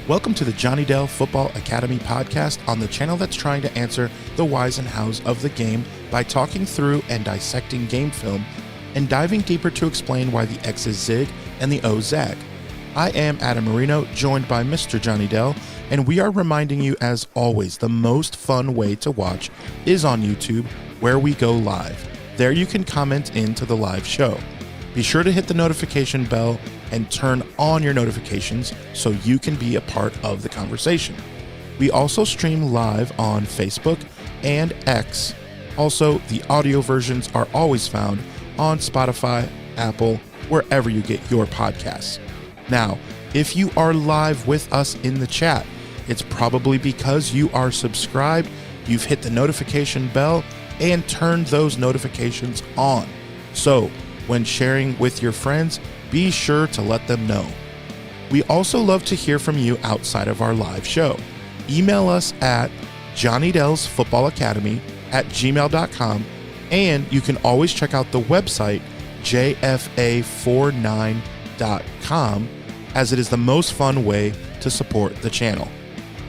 Welcome to the Johnny Dell Football Academy podcast on the channel that's trying to answer the whys and hows of the game by talking through and dissecting game film and diving deeper to explain why the X's zig and the O's zag. I am Adam Marino, joined by Mr. Johnny Dell, and we are reminding you, as always, the most fun way to watch is on YouTube, where we go live. There you can comment into the live show. Be sure to hit the notification bell and turn on your notifications so you can be a part of the conversation. We also stream live on Facebook and X. Also, the audio versions are always found on Spotify, Apple, wherever you get your podcasts. Now, if you are live with us in the chat, it's probably because you are subscribed, you've hit the notification bell, and turned those notifications on. So, when sharing with your friends, be sure to let them know. We also love to hear from you outside of our live show. Email us at jonnydelsfootballacademy@gmail.com, and you can always check out the website jfa49.com, as it is the most fun way to support the channel.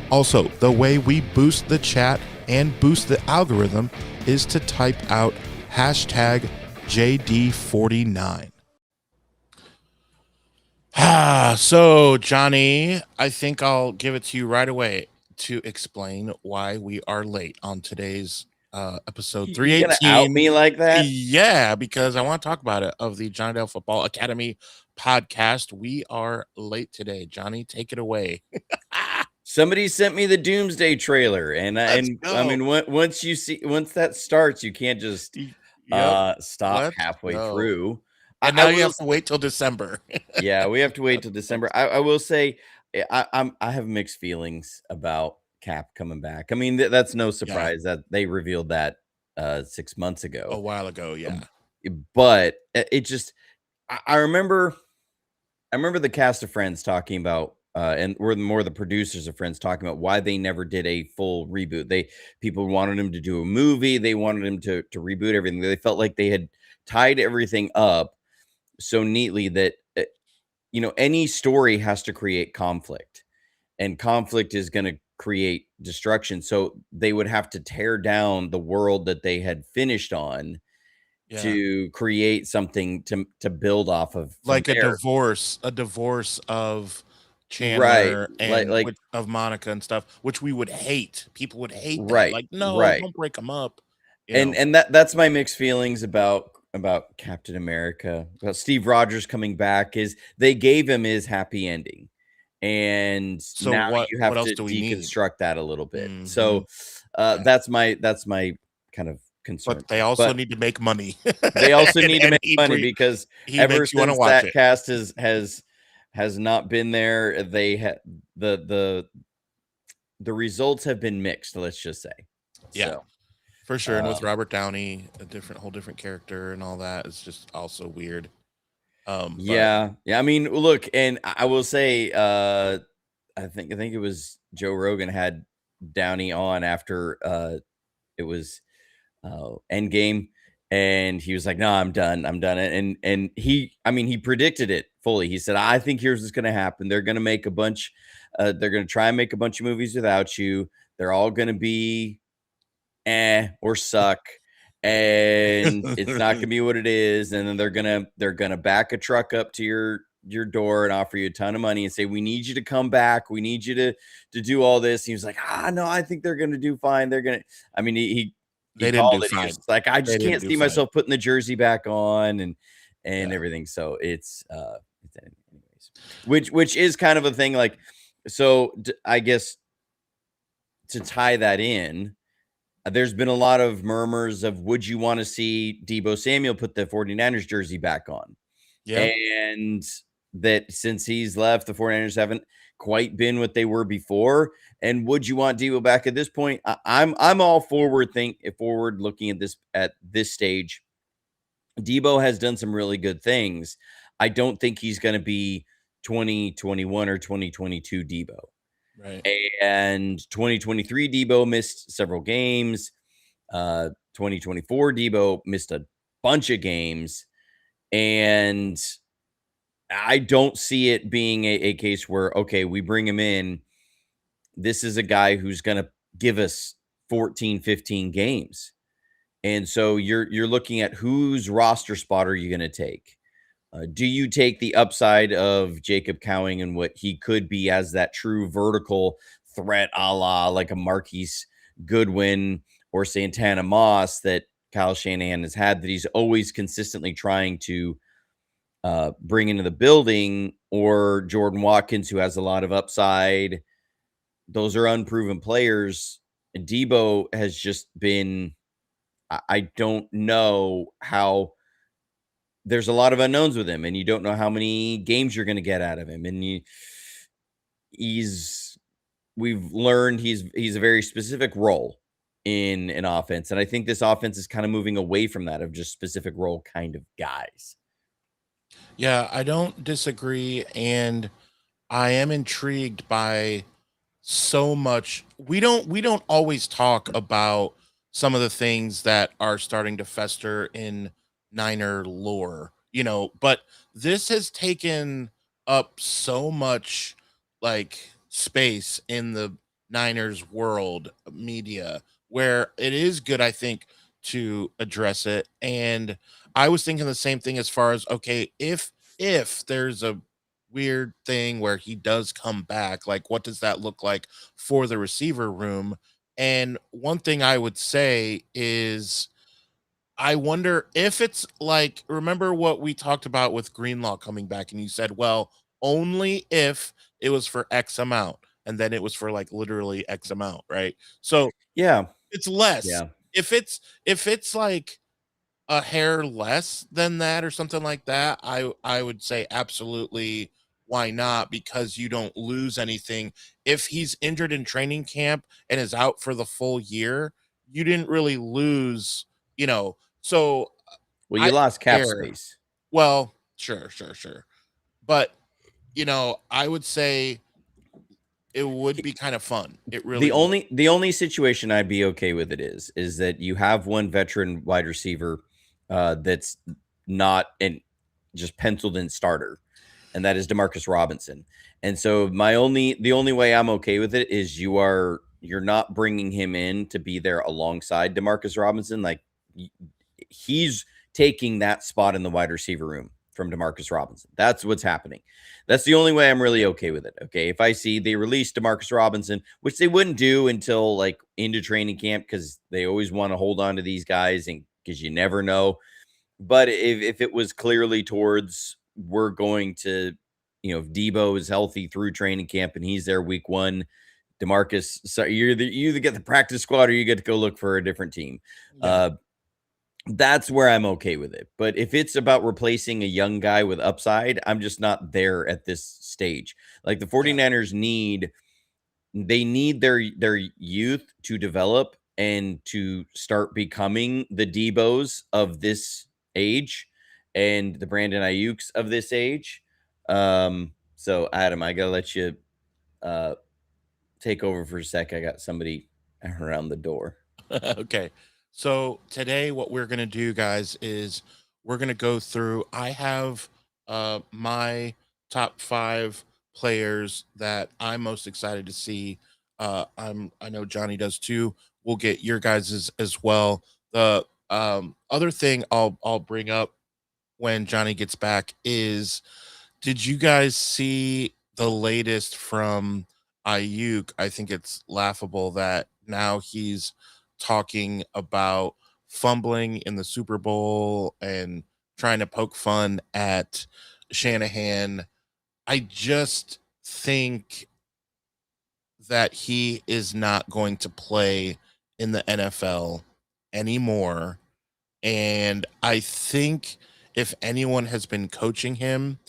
Also, the way we boost the chat and boost the algorithm is to type out hashtag JD49. So Johnny, I think I'll give it to you right away to explain why we are late on today's episode 318. You gonna out me like that? Yeah, because I want to talk about it, of the Johnny Dell Football Academy podcast. We are late today. Johnny, take it away. Somebody sent me the Doomsday trailer, and I mean, once that starts, you can't just stop halfway through. And now you have to wait till December. Yeah, we have to wait till December. I will say, I have mixed feelings about Cap coming back. I mean, that's no surprise that they revealed that 6 months ago, a while ago. Yeah, but it just, I remember the cast of Friends talking about. And we're more the producers of Friends talking about why they never did a full reboot. People wanted him to do a movie. They wanted him to reboot everything. They felt like they had tied everything up so neatly that, any story has to create conflict, and conflict is going to create destruction. So they would have to tear down the world that they had finished on to create something to build off of. Like a divorce of Chandler, and like of Monica and stuff, which we would hate. People would hate that. Like, no, don't break them up. And that's my mixed feelings about Captain America. About Steve Rogers coming back, is they gave him his happy ending, and so now you have to deconstruct that a little bit. Mm-hmm. So that's my kind of concern. But they also need to make money. They also need to make money, because ever since that cast has not been there, they had the results have been mixed, let's just say. So, for sure. And with Robert Downey, whole different character and all that, is just also weird. I mean, look, and I will say, I think it was Joe Rogan had Downey on after it was Endgame, and he was like, "No, I'm done. And he predicted it fully. He said, "I think here's what's going to happen. They're going to make a bunch. They're going to try and make a bunch of movies without you. They're all going to be or suck, and it's not going to be what it is. And then they're gonna back a truck up to your door and offer you a ton of money and say, we need you to come back. We need you to do all this." And he was like, "No, I think they're going to do fine. They're going to." I mean, they didn't do fine. Like, I just can't see myself putting the jersey back on and everything. So it's anyways, which is kind of a thing. Like, so I guess to tie that in, there's been a lot of murmurs of, would you want to see Deebo Samuel put the 49ers jersey back on? Yeah. And that since he's left, the 49ers haven't quite been what they were before. And would you want Deebo back at this point? I'm all forward looking at this stage. Deebo has done some really good things. I don't think he's going to be 2021 or 2022 Deebo. Right. And 2023 Deebo missed several games. 2024 Deebo missed a bunch of games. And I don't see it being a case where, okay, we bring him in. This is a guy who's going to give us 14, 15 games. And so you're looking at whose roster spot are you going to take? Do you take the upside of Jacob Cowing and what he could be as that true vertical threat, a la like a Marquise Goodwin or Santana Moss that Kyle Shanahan has had, that he's always consistently trying to bring into the building, or Jordan Watkins, who has a lot of upside? Those are unproven players. Debo has just been, I don't know how. There's a lot of unknowns with him, and you don't know how many games you're going to get out of him. And he's we've learned he's a very specific role in an offense, and I think this offense is kind of moving away from that of just specific role kind of guys. Yeah, I don't disagree, and I am intrigued by so much. We don't always talk about some of the things that are starting to fester in Niner lore, but this has taken up so much like space in the Niners world media, where it is good, I think, to address it. And I was thinking the same thing as far as, okay, if there's a weird thing where he does come back, like what does that look like for the receiver room? And one thing I would say is, I wonder if it's like, remember what we talked about with Greenlaw coming back, and you said, well, only if it was for X amount, and then it was for like literally X amount, right? So Yeah, it's less. yeah. If it's like a hair less than that or something like that, I would say absolutely, why not? Because you don't lose anything. If he's injured in training camp and is out for the full year, you didn't really lose, you know. So Well, I you lost cap care. space. Well, sure, sure, sure. But I would say it would be kind of fun. It really would. The only situation I'd be okay with it is that you have one veteran wide receiver that's not an just penciled in starter, and that is Demarcus Robinson. And so the only way I'm okay with it is you're not bringing him in to be there alongside Demarcus Robinson. Like, he's taking that spot in the wide receiver room from Demarcus Robinson. That's what's happening. That's the only way I'm really okay with it. Okay, if I see they release Demarcus Robinson, which they wouldn't do until like into training camp, because they always want to hold on to these guys, and because you never know. But if it was clearly towards, we're going to, if Debo is healthy through training camp and he's there week one, Demarcus, so you either get the practice squad or you get to go look for a different team. Yeah. That's where I'm okay with it. But if it's about replacing a young guy with upside, I'm just not there at this stage. Like, the Yeah. 49ers need their youth to develop and to start becoming the Debos of this age and the Brandon Ayuks of this age. So Adam, I gotta let you uh take over for a sec. I got somebody around the door. Okay. So today what we're going to do, guys, is we're going to go through, I have my top 5 players that I'm most excited to see. I know Johnny does too. We'll get your guys's as well. The other thing I'll bring up when Johnny gets back is, did you guys see the latest from Ayuk? I think it's laughable that now he's talking about fumbling in the Super Bowl and trying to poke fun at Shanahan. I just think that he is not going to play in the NFL anymore. And I think if anyone has been coaching him,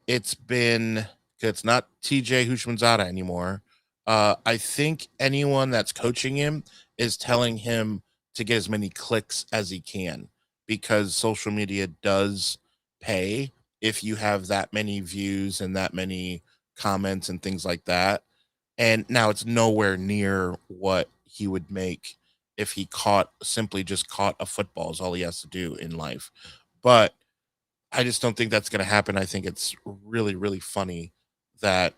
it's not TJ Hushmanzada anymore. I think anyone that's coaching him is telling him to get as many clicks as he can, because social media does pay if you have that many views and that many comments and things like that. And now it's nowhere near what he would make if he simply just caught a football, is all he has to do in life. But I just don't think that's going to happen. I think it's really, really funny that,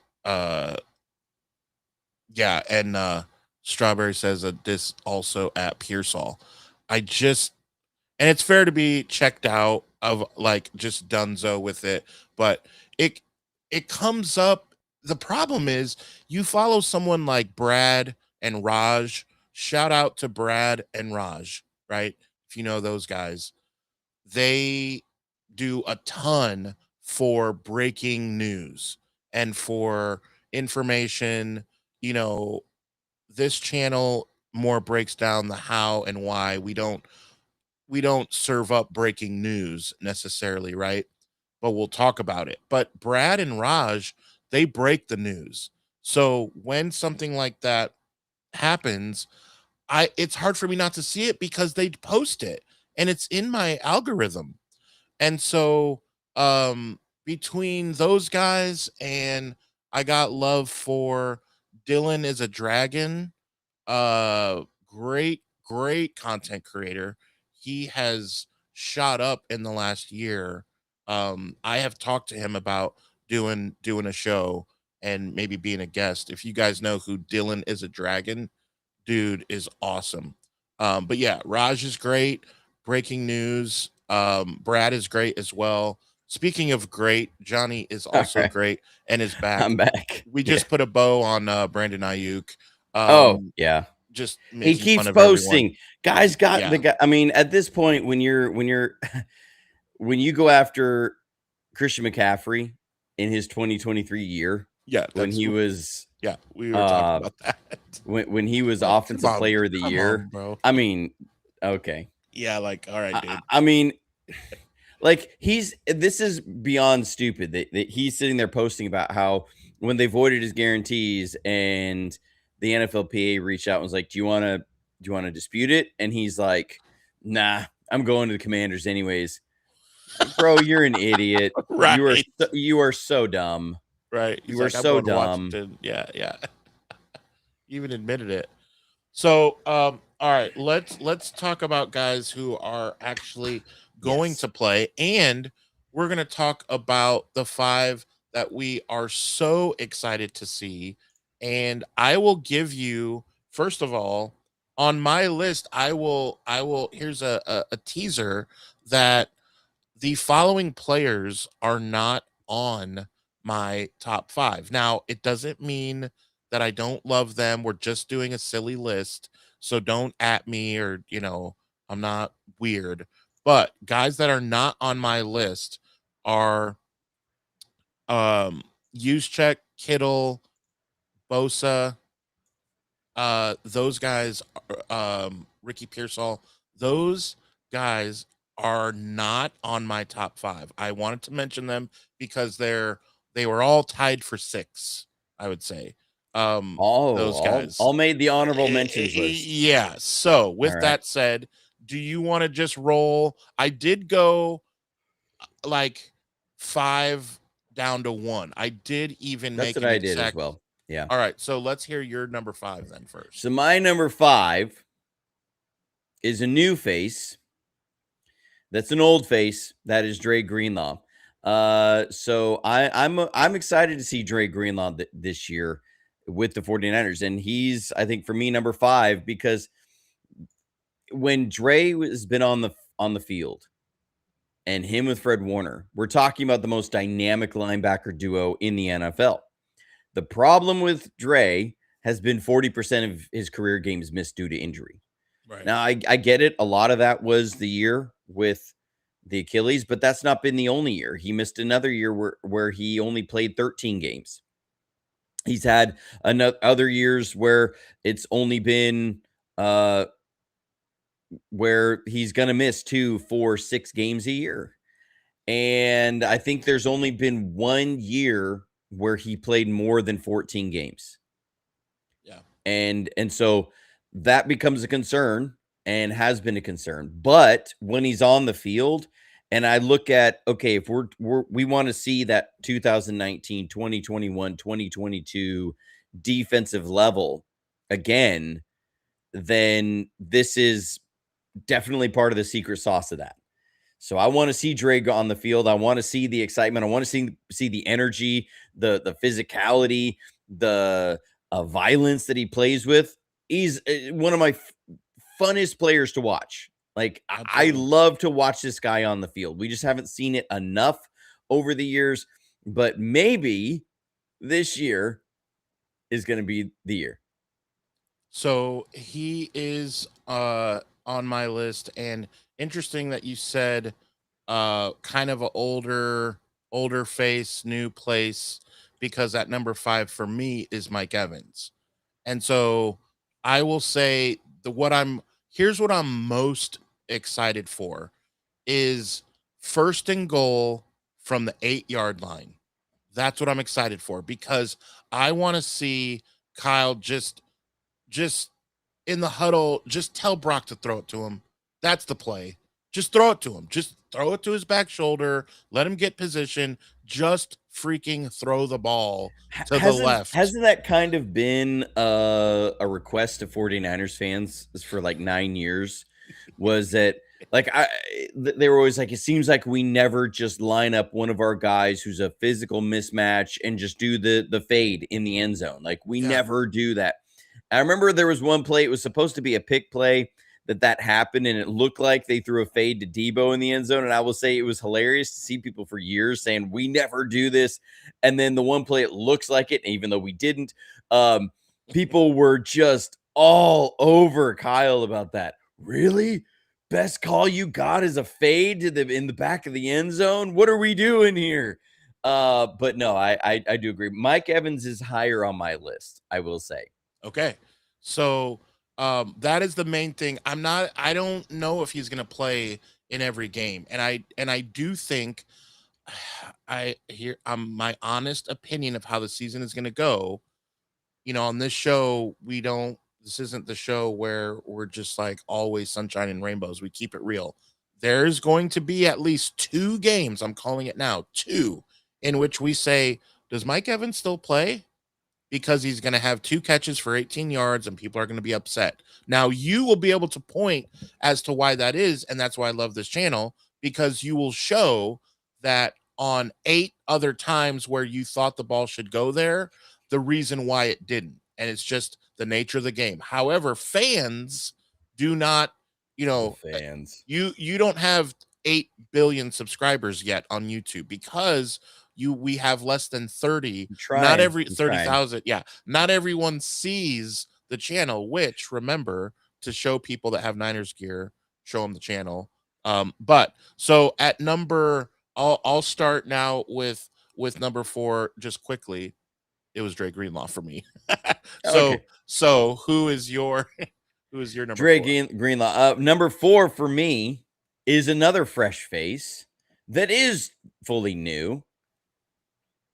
yeah. And Strawberry says that this also at Pearsall. I just, and it's fair to be checked out of like just Dunzo with it, but it it comes up. The problem is you follow someone like Brad and Raj. Shout out to Brad and Raj, right? If you know those guys, they do a ton for breaking news and for information. You know, this channel more breaks down the how and why. We don't serve up breaking news necessarily, right? But we'll talk about it. But Brad and Raj, they break the news. So when something like that happens, I it's hard for me not to see it because they post it and it's in my algorithm. And so between those guys and I got love for Dylan is a Dragon, great content creator. He has shot up in the last year. I have talked to him about doing a show and maybe being a guest. If you guys know who Dylan is a Dragon, dude is awesome. But yeah, Raj is great. Breaking news. Brad is great as well. Speaking of great, Johnny is All also right. great and is back. I'm back. We Yeah. just put a bow on Brandon Ayuk. Oh, Um, yeah. just He making fun keeps of everyone. posting. Guys got the Yeah, guy. I mean, at this point, when you're when you go after Christian McCaffrey in his 2023 year, yeah, when he was yeah. We were talking uh about that. when he was Like, offensive player of the come year, on, bro. I mean, okay. Yeah, like, all right, dude. I mean, like this is beyond stupid that he's sitting there posting about how when they voided his guarantees and the NFLPA reached out and was like, do you want to dispute it? And he's like, nah, I'm going to the Commanders anyways. Bro, you're an idiot. Right, You are so dumb. right. He's You are like, I'm so going to dumb. Washington. Yeah, yeah. Even admitted it. So, all right, let's talk about guys who are actually going Yes. to play, and we're gonna talk about the five that we are so excited to see. And I will give you first of all on my list. I will. Here's a teaser that the following players are not on my top five. Now, it doesn't mean that I don't love them. We're just doing a silly list. So don't at me or, I'm not weird. But guys that are not on my list are Juszczyk, Kittle, Bosa, those guys, Ricky Pearsall, those guys are not on my top five. I wanted to mention them because they were all tied for six, I would say. Oh, Those all guys. all made the honorable mentions list. Yeah. So All with right. that said, do you want to just roll? I did go like five down to one. I did even That's make what an I did as exact. well. Yeah. All right. So let's hear your number five then So first. my number 5 is a new face. That's an old face. That is Dre Greenlaw. So I'm excited to see Dre Greenlaw this year with the 49ers. And he's, I think, for me, number 5, because when Dre has been on the field and him with Fred Warner, we're talking about the most dynamic linebacker duo in the NFL. The problem with Dre has been 40% of his career games missed due to injury. Right. Now, I get it. A lot of that was the year with the Achilles, but that's not been the only year. He missed another year where he only played 13 games. He's had other years where it's only been where he's going to miss 2, 4, 6 games a year. And I think there's only been 1 year where he played more than 14 games. Yeah. And so that becomes a concern and has been a concern. But when he's on the field, and I look at, okay, if we want to see that 2019, 2021, 2022 defensive level again, then this is definitely part of the secret sauce of that. So I want to see Drake on the field. I want to see the excitement. I want to see the energy, the physicality, the violence that he plays with. He's one of my funnest players to watch. Like I Absolutely. love to watch this guy on the field. We just haven't seen it enough over the years, but maybe this year is going to be the year. So he is on my list, and interesting that you said kind of a older face, new place, because at number 5 for me is Mike Evans. And so I will say the what I'm here's what I'm most excited for is first and goal from the 8-yard line. That's what I'm excited for because I want to see Kyle just in the huddle, just tell Brock to throw it to him. That's the play. Just throw it to him. Just throw it to his back shoulder. Let him get position. Just freaking throw the ball to the left. Hasn't that kind of been a request of 49ers fans for like 9 years? Was that like they were always like, it seems like we never just line up one of our guys who's a physical mismatch and just do the fade in the end zone. Like we Yeah. never do that. I remember there was one play, it was supposed to be a pick play that happened, and it looked like they threw a fade to Debo in the end zone. And I will say it was hilarious to see people for years saying we never do this. And then the one play, it looks like it, even though we didn't. People were just all over Kyle about that. Really? Best call you got is a fade to in the back of the end zone? What are we doing here? But no, I do agree. Mike Evans is higher on my list, I will say. Okay. So that is the main thing. I don't know if he's gonna play in every game. And I do think my honest opinion of how the season is gonna go. On this show, this isn't the show where we're just like always sunshine and rainbows. We keep it real. There's going to be at least 2 games, I'm calling it now, 2, in which we say, does Mike Evans still play? Because he's going to have 2 catches for 18 yards and people are going to be upset. Now, you will be able to point as to why that is. And that's why I love this channel, because you will show that on 8 other times where you thought the ball should go there, the reason why it didn't. And it's just the nature of the game. However, fans do not, Fans. you don't have 8 billion subscribers yet on YouTube because we have less than 30. Not every 30,000. Yeah. Not everyone sees the channel, which remember to show people that have Niners gear, show them the channel. But so at number, I'll start now with number 4 just quickly. It was Dre Greenlaw for me. Okay. So who is your number Dre 4? Greenlaw. Number 4 for me is another fresh face that is fully new.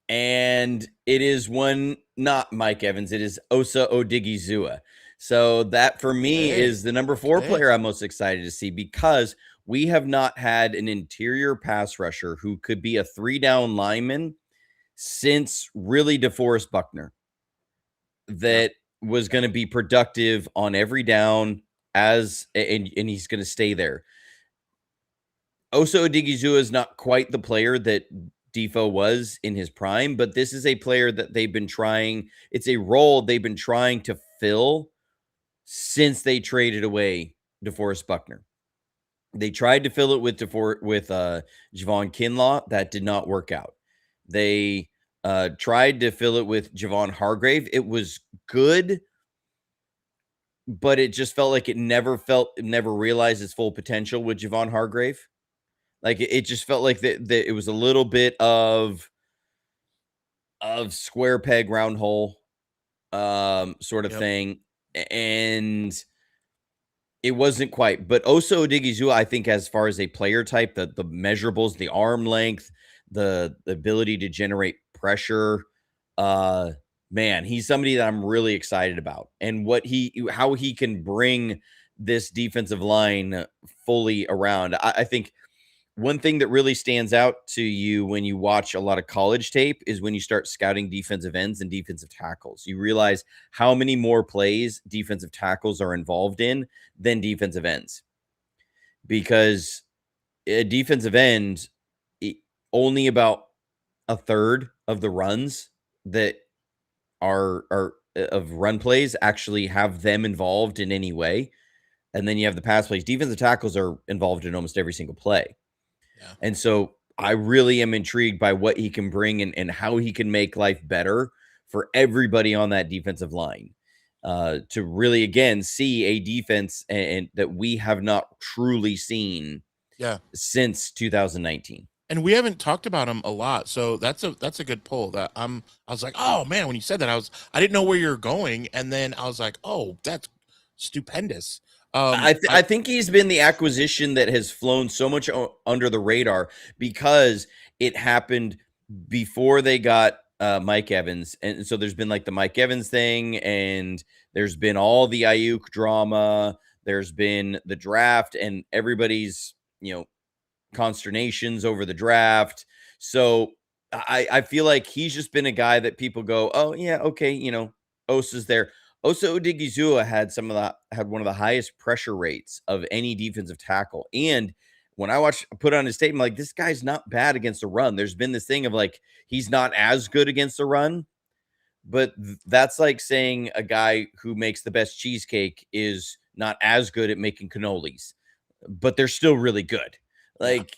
And it is one, not Mike Evans. It is Osa Odigizua. So that for me is the number 4 player I'm most excited to see, because we have not had an interior pass rusher who could be a 3-down lineman since really DeForest Buckner that was going to be productive on every down and he's going to stay there. Osa Odigizua is not quite the player that Defoe was in his prime, but this is a player that they've been trying. It's a role they've been trying to fill since they traded away DeForest Buckner. They tried to fill it with Javon Kinlaw. That did not work out. They tried to fill it with Javon Hargrave. It was good, but it just felt like it never realized its full potential with Javon Hargrave. Like it just felt like that it was a little bit of square peg round hole sort of thing, and it wasn't quite. But Osa Odigizua, I think, as far as a player type, the measurables, the arm length, the ability to generate pressure, man, he's somebody that I'm really excited about, and how he can bring this defensive line fully around. I think one thing that really stands out to you when you watch a lot of college tape is when you start scouting defensive ends and defensive tackles. You realize how many more plays defensive tackles are involved in than defensive ends. Because a defensive end, only about a third of the runs that are of run plays actually have them involved in any way. And then you have the pass plays. Defensive tackles are involved in almost every single play. Yeah. And so I really am intrigued by what he can bring and how he can make life better for everybody on that defensive line. To really, again, see a defense and that we have not truly seen since 2019. And we haven't talked about him a lot, so that's a good pull. That I was like, oh man, when you said that, I didn't know where you're going, and then I was like, oh, that's stupendous. I think he's been the acquisition that has flown so much under the radar because it happened before they got Mike Evans, and so there's been like the Mike Evans thing, and there's been all the Ayuk drama. There's been the draft, and everybody's consternations over the draft. So I feel like he's just been a guy that people go, oh yeah, okay, Osa's there. Osa Odigizua had one of the highest pressure rates of any defensive tackle. And when I put on his statement, like, this guy's not bad against the run. There's been this thing of like, he's not as good against the run, but that's like saying a guy who makes the best cheesecake is not as good at making cannolis, but they're still really good. Like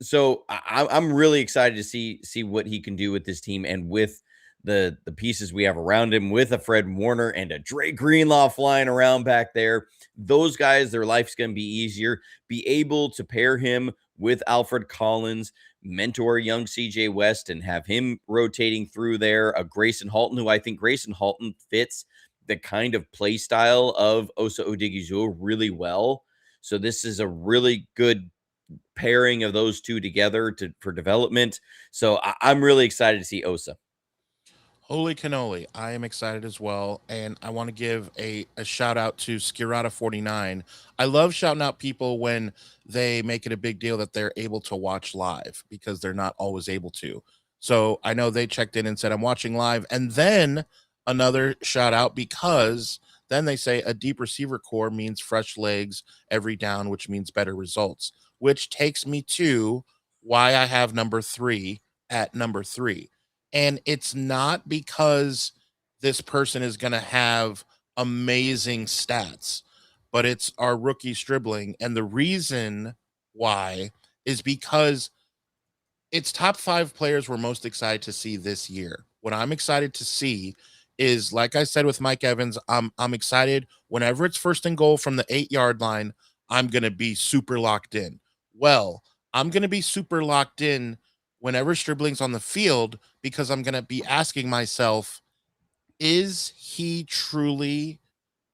so I'm really excited to see what he can do with this team and with the pieces we have around him, with a Fred Warner and a Dre Greenlaw flying around back there. Those guys, their life's going to be easier. Be able to pair him with Alfred Collins, mentor young CJ West, and have him rotating through there. A Grayson Halton, who I think Grayson Halton fits the kind of play style of Osa Odigizua really well. So this is a really good pairing of those two together for development. So I'm really excited to see Osa. Holy cannoli. I am excited as well. And I want to give a shout out to Skirata49. I love shouting out people when they make it a big deal that they're able to watch live because they're not always able to. So I know they checked in and said, I'm watching live. And then another shout out because then they say a deep receiver core means fresh legs every down, which means better results, which takes me to why I have number 3 at number 3. And it's not because this person is going to have amazing stats, but it's our rookie Stribling. And the reason why is because it's top 5 players we're most excited to see this year. What I'm excited to see is, like I said with Mike Evans, I'm excited whenever it's 1st and goal from the 8-yard line, I'm going to be super locked in. Well, I'm going to be super locked in whenever Stribling's on the field because I'm going to be asking myself, is he truly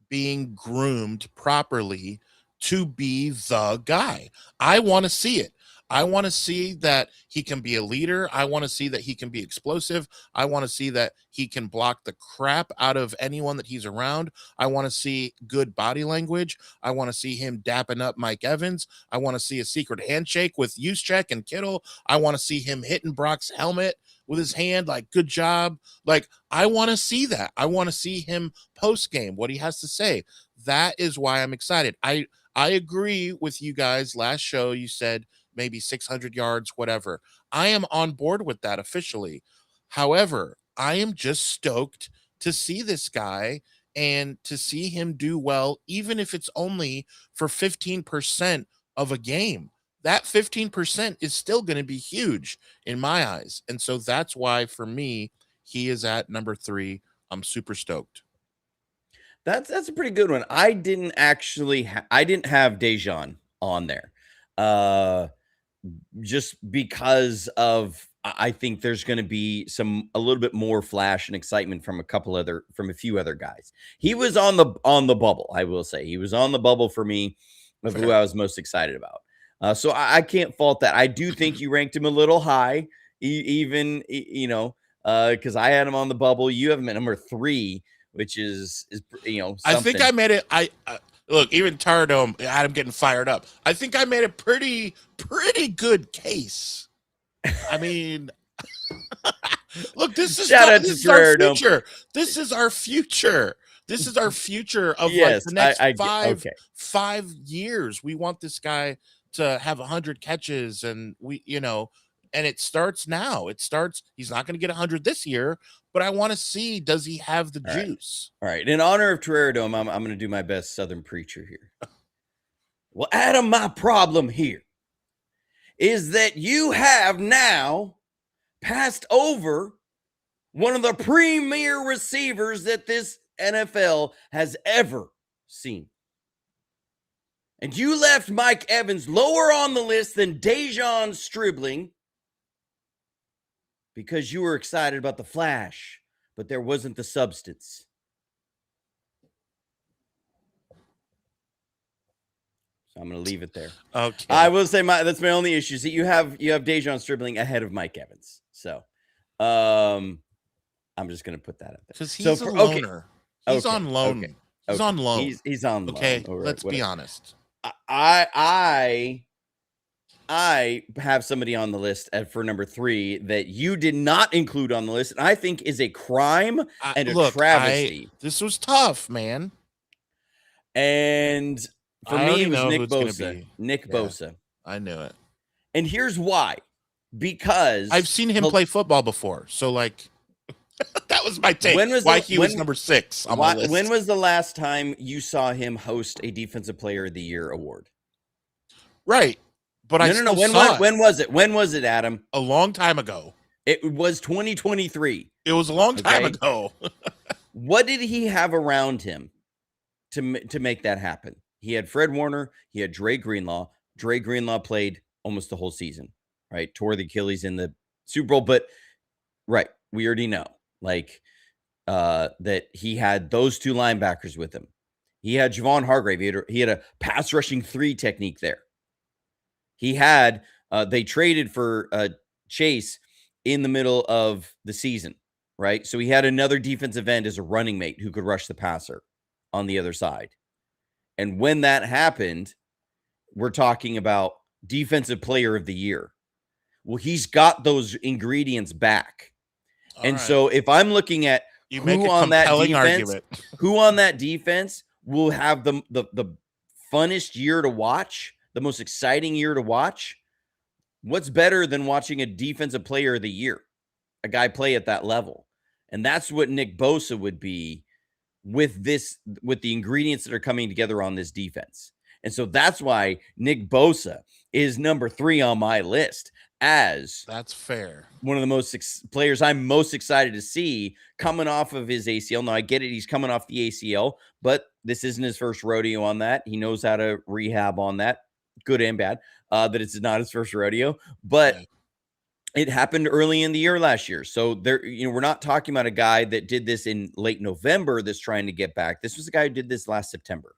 being groomed properly to be the guy? I want to see it. I want to see that he can be a leader. I want to see that he can be explosive. I want to see that he can block the crap out of anyone that he's around. I want to see good body language. I want to see him dapping up Mike Evans. I want to see a secret handshake with Juszczyk and Kittle. I want to see him hitting Brock's helmet with his hand, like, good job. Like, I want to see that. I want to see him post game, what he has to say. That is why I'm excited. I agree with you guys. Last show, you said maybe 600 yards, whatever. I am on board with that officially. However, I am just stoked to see this guy and to see him do well, even if it's only for 15% of a game. That 15% is still going to be huge in my eyes. And so that's why, for me, he is at number 3. I'm super stoked. That's a pretty good one. I didn't have Dejan on there. Just because of, I think there's going to be a little bit more flash and excitement from a few other guys. He was on the bubble. I will say he was on the bubble for me of who I was most excited about. So I can't fault that. I do think you ranked him a little high, even, because I had him on the bubble. You have him at number 3, which is something. I think I made it. Look, even Tardome had him getting fired up. I think I made a pretty good case. I mean, look, this is our future. This is our future. This is our future of, yes, like, the next 5 years. We want this guy to have 100 catches, and and it starts now. He's not going to get 100 this year, but I want to see, does he have the All right. juice? All right. In honor of Terrero Dome, I'm going to do my best Southern preacher here. Well, Adam, my problem here is that you have now passed over one of the premier receivers that this NFL has ever seen. And you left Mike Evans lower on the list than Dejon Stribling because you were excited about the flash, but there wasn't the substance. So I'm going to leave it there. Okay. I will say that's my only issue is that you have Dejon Stribling ahead of Mike Evans. So I'm just going to put that out there. Because he's a loner. Okay. He's on loan. Okay. He's on loan. He's on loan. Okay, let's be honest. I have somebody on the list for number 3 that you did not include on the list, and I think is a crime and a travesty. This was tough, man. And for me, it was Nick Bosa. Nick Bosa. I knew it. And here's why. Because I've seen him play football before. So, like, that was my take. Why he was number 6 on my list. When was the last time you saw him host a Defensive Player of the Year award? Right. But no. When was it? When was it, Adam? A long time ago. It was 2023. It was a long time ago. What did he have around him to make that happen? He had Fred Warner. He had Dre Greenlaw. Dre Greenlaw played almost the whole season, right? Tore the Achilles in the Super Bowl. But, right, we already know, like, that he had those 2 linebackers with him. He had Javon Hargrave. He had a pass rushing 3 technique there. He had, they traded for Chase in the middle of the season, right? So he had another defensive end as a running mate who could rush the passer on the other side. And when that happened, we're talking about Defensive Player of the Year. Well, he's got those ingredients back. So if I'm looking at who on that defense will have the funnest year to watch, the most exciting year to watch, what's better than watching a Defensive Player of the Year, a guy play at that level? And that's what Nick Bosa would be with the ingredients that are coming together on this defense. And so that's why Nick Bosa is number 3 on my list as that's fair. One of the most players I'm most excited to see coming off of his ACL. Now, I get it. He's coming off the ACL, but this isn't his first rodeo on that. He knows how to rehab on that, good and bad, that it's not his first rodeo, but it happened early in the year last year. So we're not talking about a guy that did this in late November that's trying to get back. This was a guy who did this last September.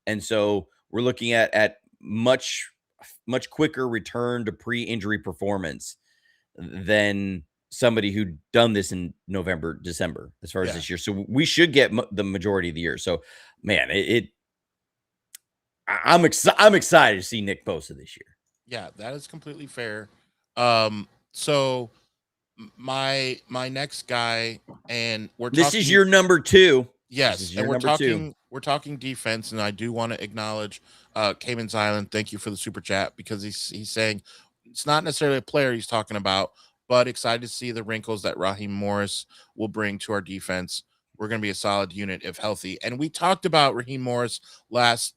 And so we're looking at much quicker return to pre-injury performance than somebody who'd done this in November, December, as far as this year. So we should get the majority of the year. So, man, I'm excited to see Nick Bosa this year. Yeah, that is completely fair. So my next guy, and this is your number 2. Yes, and we're talking defense, and I do want to acknowledge Cayman's Island. Thank you for the super chat, because he's saying it's not necessarily a player he's talking about, but excited to see the wrinkles that Raheem Morris will bring to our defense. We're going to be a solid unit if healthy. And we talked about Raheem Morris last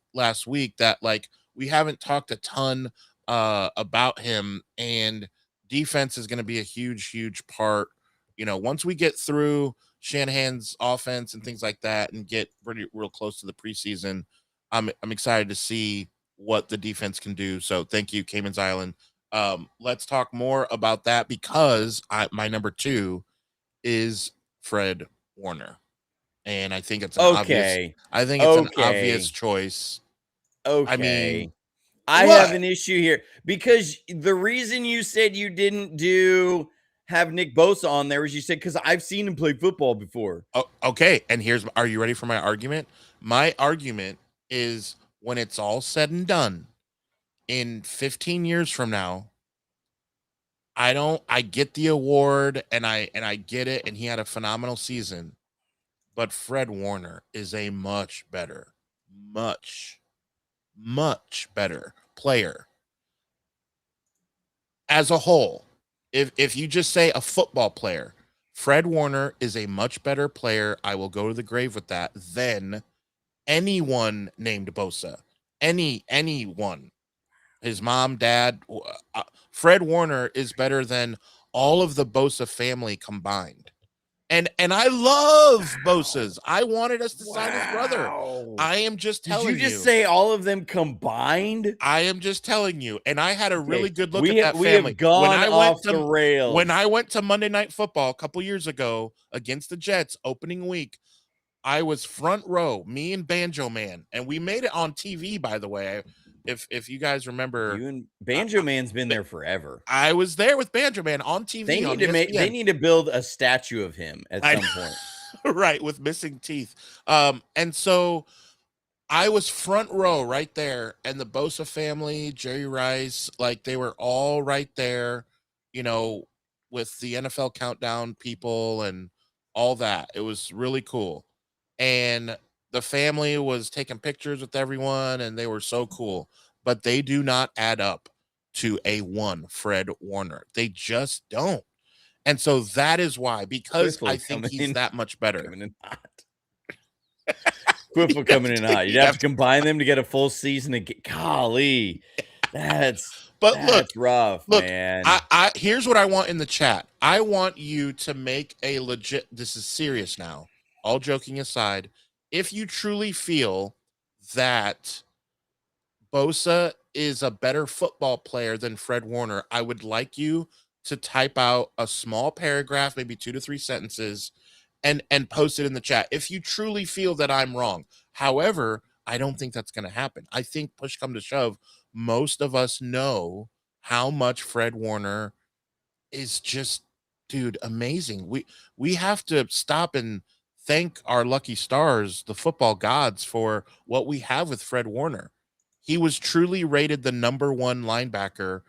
week, that like we haven't talked a ton about him, and defense is going to be a huge part. Once we get through Shanahan's offense and things like that and get real close to the preseason, I'm excited to see what the defense can do. So thank you, Cayman's Island. Let's talk more about that, because my number 2 is Fred Warner, and I think it's an obvious choice. Okay. I mean, I have an issue here, because the reason you said you didn't have Nick Bosa on there was you said, because I've seen him play football before. Oh, okay. And are you ready for my argument? My argument is, when it's all said and done, in 15 years from now, I get the award, and I get it, and he had a phenomenal season, but Fred Warner is a much better player as a whole, if you just say a football player, Fred Warner is a much better player. I will go to the grave with that than anyone named Bosa. Anyone. His mom, dad, Fred Warner is better than all of the Bosa family combined. And I love Bosa's. I wanted us to sign his brother. I am just telling you. Did you just say all of them combined? I am just telling you. And I had a really good look at that family. We have gone off the rails. When I went to Monday Night Football a couple years ago against the Jets opening week, I was front row, me and Banjo Man, and we made it on TV, by the way. If you guys remember, you and Banjo Man's been there forever. I was there with Banjo Man on TV. They need to build a statue of him at some point. Right, with missing teeth. And so I was front row right there, and the Bosa family, Jerry Rice, like they were all right there, you know, with the NFL countdown people and all that. It was really cool. And the family was taking pictures with everyone, and they were so cool. But they do not add up to a one Fred Warner. They just don't. And so that is why, because I think he's that much better. Coming in hot. Quiffle coming in hot. You'd have to combine them to get a full season. Golly, that's rough, man. Here's what I want in the chat. I want you to make a legit. This is serious now. All joking aside, if you truly feel that Bosa is a better football player than Fred Warner, I would like you to type out a small paragraph, maybe 2 to 3 sentences, and post it in the chat if you truly feel that I'm wrong. However, I don't think that's going to happen. I think push come to shove, most of us know how much Fred Warner is just, dude, amazing. We have to stop and thank our lucky stars, the football gods, for what we have with Fred Warner. He was truly rated the number 1 linebacker.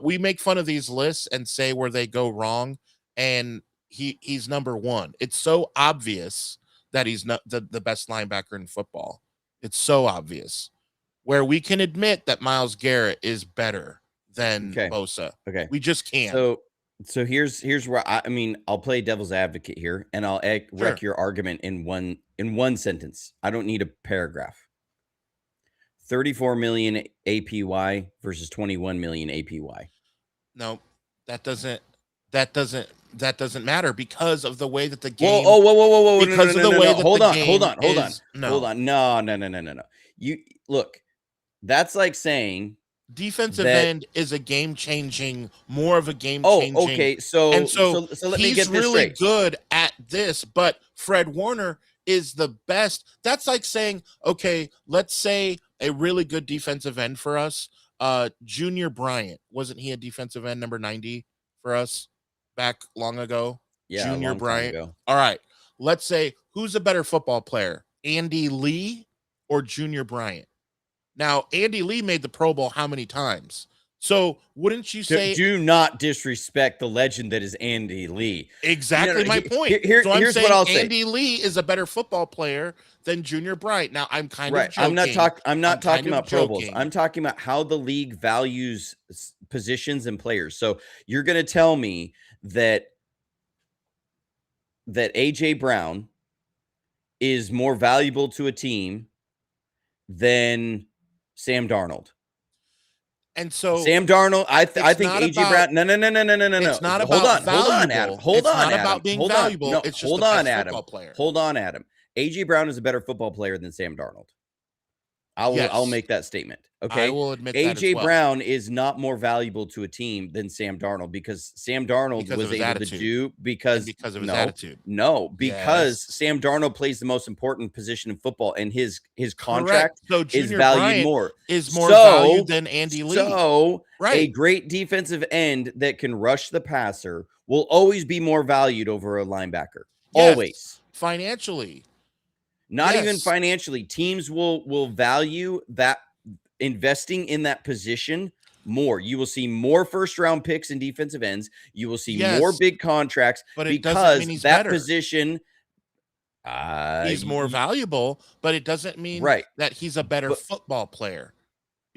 We make fun of these lists and say where they go wrong, and he's number 1. It's so obvious that he's not the best linebacker in football. It's so obvious. Where we can admit that Myles Garrett is better than Bosa. Okay. We just can't. So here's where I'll play devil's advocate here, and I'll wreck your argument in one sentence. I don't need a paragraph. 34 million APY versus 21 million APY. No, that doesn't matter because of the way that the game. Whoa! Because of the way that hold the on, game hold on. No. Hold on. No. You look. That's like saying defensive end is a game-changing, more of a game-changing. Oh, okay. So let me get this really straight. Good at this, but Fred Warner is the best. That's like saying, okay, let's say a really good defensive end for us. Junior Bryant, wasn't he a defensive end number 90 for us back long ago? Yeah, Junior Bryant. All right. Let's say, who's a better football player, Andy Lee or Junior Bryant? Now, Andy Lee made the Pro Bowl how many times? So wouldn't you say? Do not disrespect the legend that is Andy Lee. Exactly my point. Here's what I'll say. Andy Lee is a better football player than Junior Bryant. Now, I'm kind of joking. I'm not talking about Pro Bowls. I'm talking about how the league values positions and players. So you're going to tell me that AJ Brown is more valuable to a team than Sam Darnold. And so Sam Darnold, I think AJ Brown. No. It's not about valuable. Hold on, Adam. About being valuable. No, it's just hold on, Adam. Hold on, Adam. AJ Brown is a better football player than Sam Darnold. I'll make that statement. Okay. I will admit AJ Brown is not more valuable to a team than Sam Darnold because Sam Darnold was able to do because of his attitude. No, because Sam Darnold plays the most important position in football, and his contract is valued more. Is more valued than Andy Lee. So a great defensive end that can rush the passer will always be more valued over a linebacker. Yes, always. Financially. Not even financially. Teams will value that investing in that position more. You will see more first-round picks and defensive ends. You will see more big contracts, but it doesn't mean he's better. Position. He's more valuable, but it doesn't mean that he's a better football player.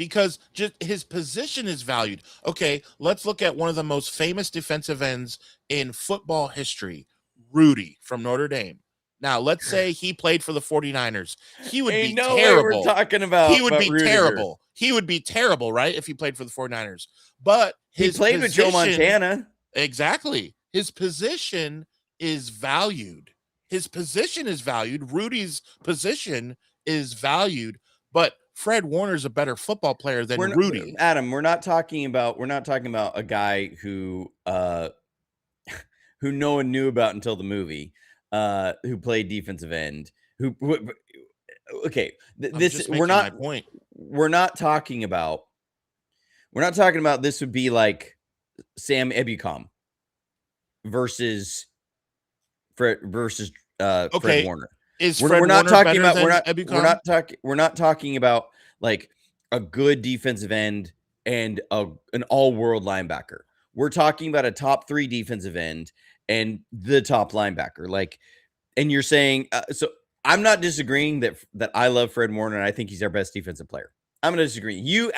because just his position is valued. Okay, let's look at one of the most famous defensive ends in football history, Rudy from Notre Dame. Now, let's say he played for the 49ers. He would Ain't be no way we're terrible. talking He about would be Rudiger. terrible. He would be terrible, right? If he played for the 49ers. But He his played with Joe position, Montana. exactly. His position is valued. His position is valued. Rudy's position is valued, but Fred Warner's a better football player than Rudy. Adam, we're not talking about a guy who who no one knew about until the movie, who played defensive end. Okay, this we're not. My point. We're not talking about. This would be like Sam Ebukam versus Fred Warner. We're not talking about like a good defensive end and an all-world linebacker. We're talking about a top 3 defensive end and the top linebacker. Like, and you're saying so. I'm not disagreeing that I love Fred Warner and I think he's our best defensive player. I'm going to disagree. You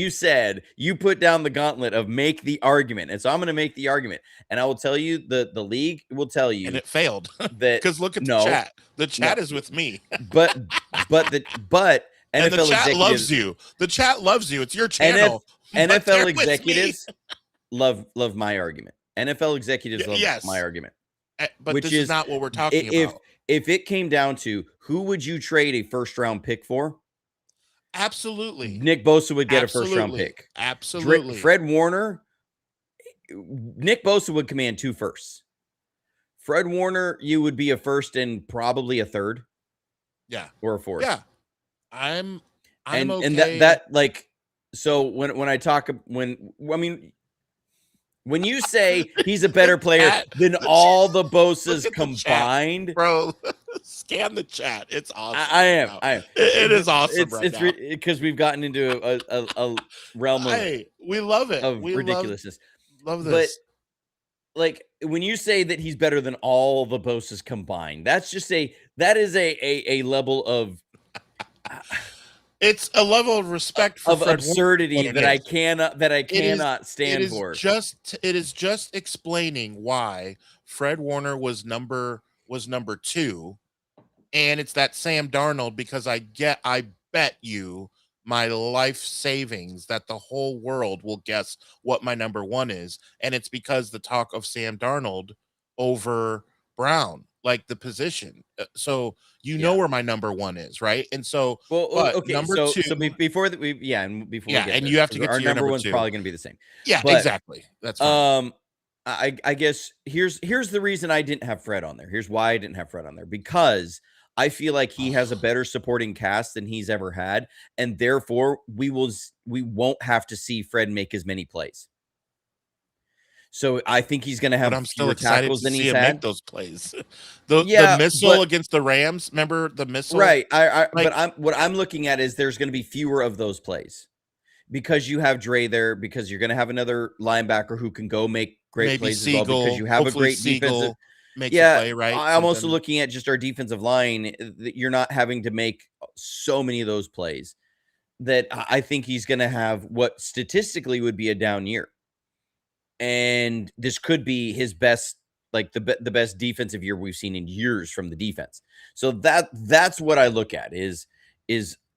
said you put down the gauntlet of make the argument. And so I'm going to make the argument. And I will tell you the league will tell you. And it failed. That because look at the chat. The chat is with me. but NFL and the chat loves you. The chat loves you. It's your channel. NFL executives love my argument. NFL executives love my argument. But this is not what we're talking about. If it came down to who would you trade a first-round pick for? Absolutely. Nick Bosa would get a first-round pick. Absolutely. Fred Warner, Nick Bosa would command 2 firsts. Fred Warner, you would be a first and probably a third. Yeah. Or a fourth. Yeah. I'm and, okay. And that like, so when you say he's a better player than all the Bosas combined, bro, scan the chat. It's awesome. I am. It is awesome. It's because we've gotten into a realm of we love it of ridiculousness. Love this. But like when you say that he's better than all the Bosas combined, that is a level of. It's a level of respect for of Fred absurdity that I cannot stand for. It is just explaining why Fred Warner was number 2, and it's that Sam Darnold, because I bet you my life savings that the whole world will guess what my number 1 is, and it's because the talk of Sam Darnold over Brown, like the position. So know where my number 1 is, right? And so, number 2. So before that, you have to get our to your number 1's 2. probably going to be the same. Yeah, but, exactly. That's fine. I guess here's the reason I didn't have Fred on there. Here's why I didn't have Fred on there, because I feel like he has a better supporting cast than he's ever had, and therefore we won't have to see Fred make as many plays. So I think he's going to have fewer tackles than he's had. Make those plays. The missile against the Rams. Remember the missile, right? But what I'm looking at is there's going to be fewer of those plays because you have Dre there, because you're going to have another linebacker who can go make great plays as well, because you have a great defensive. Play, right? I'm also looking at just our defensive line. You're not having to make so many of those plays that I think he's going to have what statistically would be a down year. And this could be his best, like the best defensive year we've seen in years from the defense. So that's what I look at is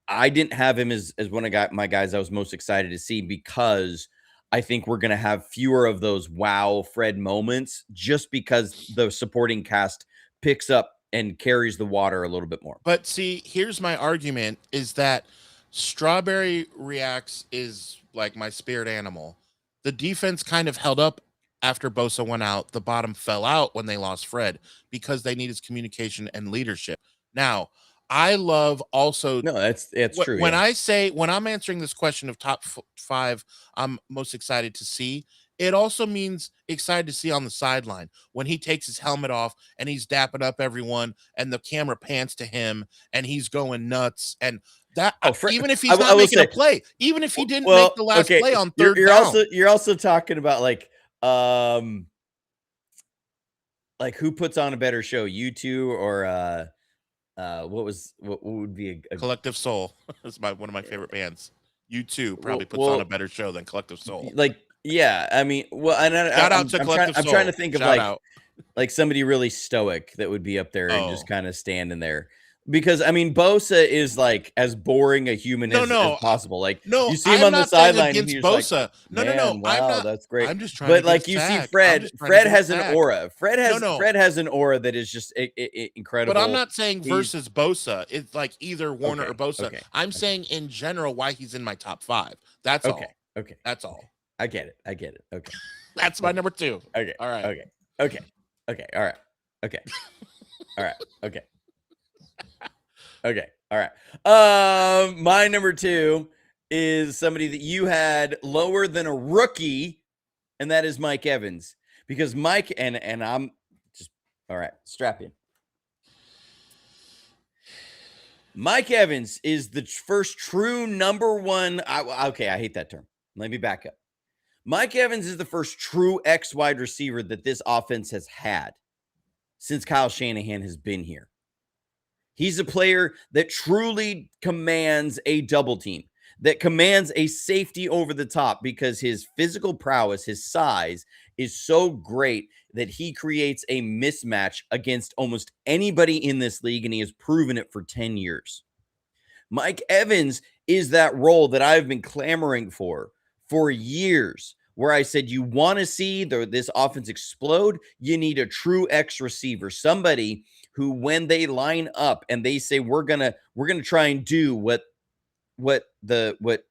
I didn't have him as one of my guys I was most excited to see, because I think we're going to have fewer of those wow Fred moments, just because the supporting cast picks up and carries the water a little bit more. But see, here's my argument is that Strawberry Reacts is like my spirit animal. The defense kind of held up after Bosa went out. The bottom fell out when they lost Fred, because they need his communication and leadership. Now, I love also. No, that's true. When I'm answering this question of top 5, I'm most excited to see. It also means excited to see on the sideline when he takes his helmet off and he's dapping up everyone, and the camera pans to him and he's going nuts. And that even if he's not making a play, even if he didn't make the last play on third down. You're also talking about like who puts on a better show, you two or what would be a Collective Soul is one of my favorite bands. You too probably puts on a better show than Collective Soul. Like, yeah, I mean, well, and Shout out to Collective Soul. I'm trying to think of Shout out. like somebody really stoic that would be up there and just Oh. kind of standing there. Because I mean, Bosa is like as boring a human as possible. Like, you see him on the sideline and he's Bosa. like, "Man, wow, that's great." I'm just trying but to like you see Fred has an aura. Fred has an aura that is just incredible. But I'm not saying versus Bosa. It's like either Warner or Bosa. Okay, I'm saying in general why he's in my top 5. That's all. Okay. That's all. I get it. Okay. That's my number 2. Okay. All right. Okay. All right. Okay. All right. Okay. Okay. All right. My number 2 is somebody that you had lower than a rookie, and that is Mike Evans. Because Mike and I'm just all right, strap in. Mike Evans is the first true number 1. I hate that term. Let me back up. Mike Evans is the first true X wide receiver that this offense has had since Kyle Shanahan has been here. He's a player that truly commands a double team, that commands a safety over the top because his physical prowess, his size is so great that he creates a mismatch against almost anybody in this league, and he has proven it for 10 years. Mike Evans is that role that I've been clamoring for years, where I said, you want to see this offense explode, you need a true X receiver, somebody who, when they line up and they say we're gonna try and do what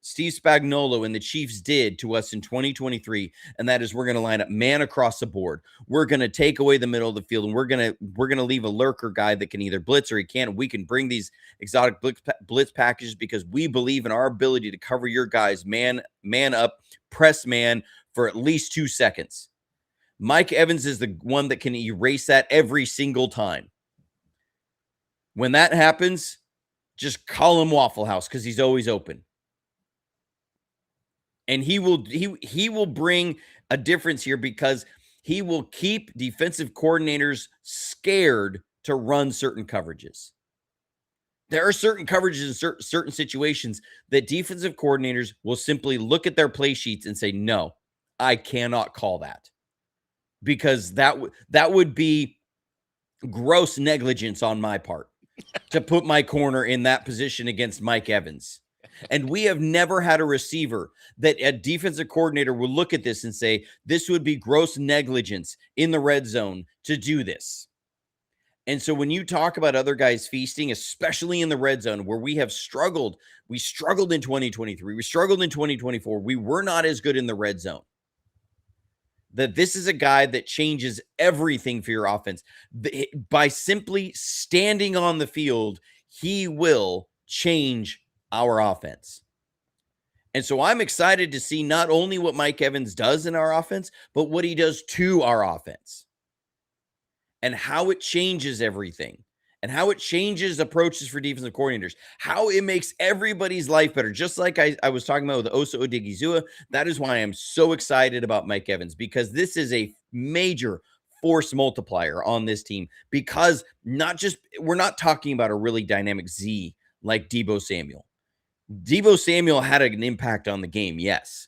Steve Spagnuolo and the Chiefs did to us in 2023, and that is we're gonna line up man across the board. We're gonna take away the middle of the field, and we're gonna leave a lurker guy that can either blitz or he can't. We can bring these exotic blitz packages because we believe in our ability to cover your guys man up, press man for at least 2 seconds. Mike Evans is the one that can erase that every single time. When that happens, just call him Waffle House because he's always open. And he will bring a difference here because he will keep defensive coordinators scared to run certain coverages. There are certain coverages in certain situations that defensive coordinators will simply look at their play sheets and say, no, I cannot call that. Because that would be gross negligence on my part to put my corner in that position against Mike Evans. And we have never had a receiver that a defensive coordinator will look at this and say, this would be gross negligence in the red zone to do this. And so when you talk about other guys feasting, especially in the red zone where we struggled in 2023, we struggled in 2024, we were not as good in the red zone. That this is a guy that changes everything for your offense. By simply standing on the field, he will change our offense. And so I'm excited to see not only what Mike Evans does in our offense, but what he does to our offense. And how it changes everything. And how it changes approaches for defensive coordinators. How it makes everybody's life better. Just like I was talking about with Osa Odigizua. That is why I'm so excited about Mike Evans. Because this is a major force multiplier on this team. Because we're not talking about a really dynamic Z like Deebo Samuel. Deebo Samuel had an impact on the game, yes.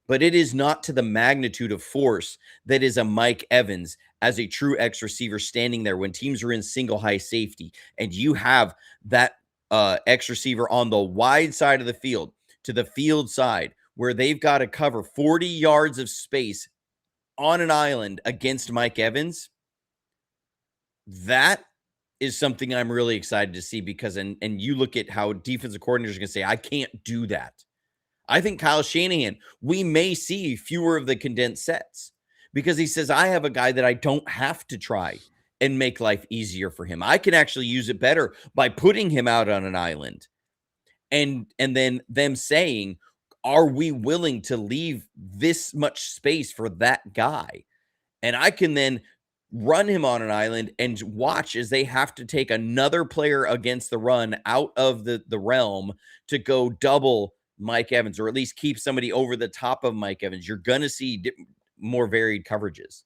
But it is not to the magnitude of force that is a Mike Evans as a true X receiver standing there when teams are in single high safety. And you have that X receiver on the wide side of the field to the field side where they've got to cover 40 yards of space on an island against Mike Evans. That is something I'm really excited to see because, and you look at how defensive coordinators are going to say, I can't do that. I think Kyle Shanahan, we may see fewer of the condensed sets because he says, I have a guy that I don't have to try and make life easier for him. I can actually use it better by putting him out on an island. And then them saying, are we willing to leave this much space for that guy? And I can then run him on an island and watch as they have to take another player against the run out of the realm to go double Mike Evans, or at least keep somebody over the top of Mike Evans. You're going to see more varied coverages.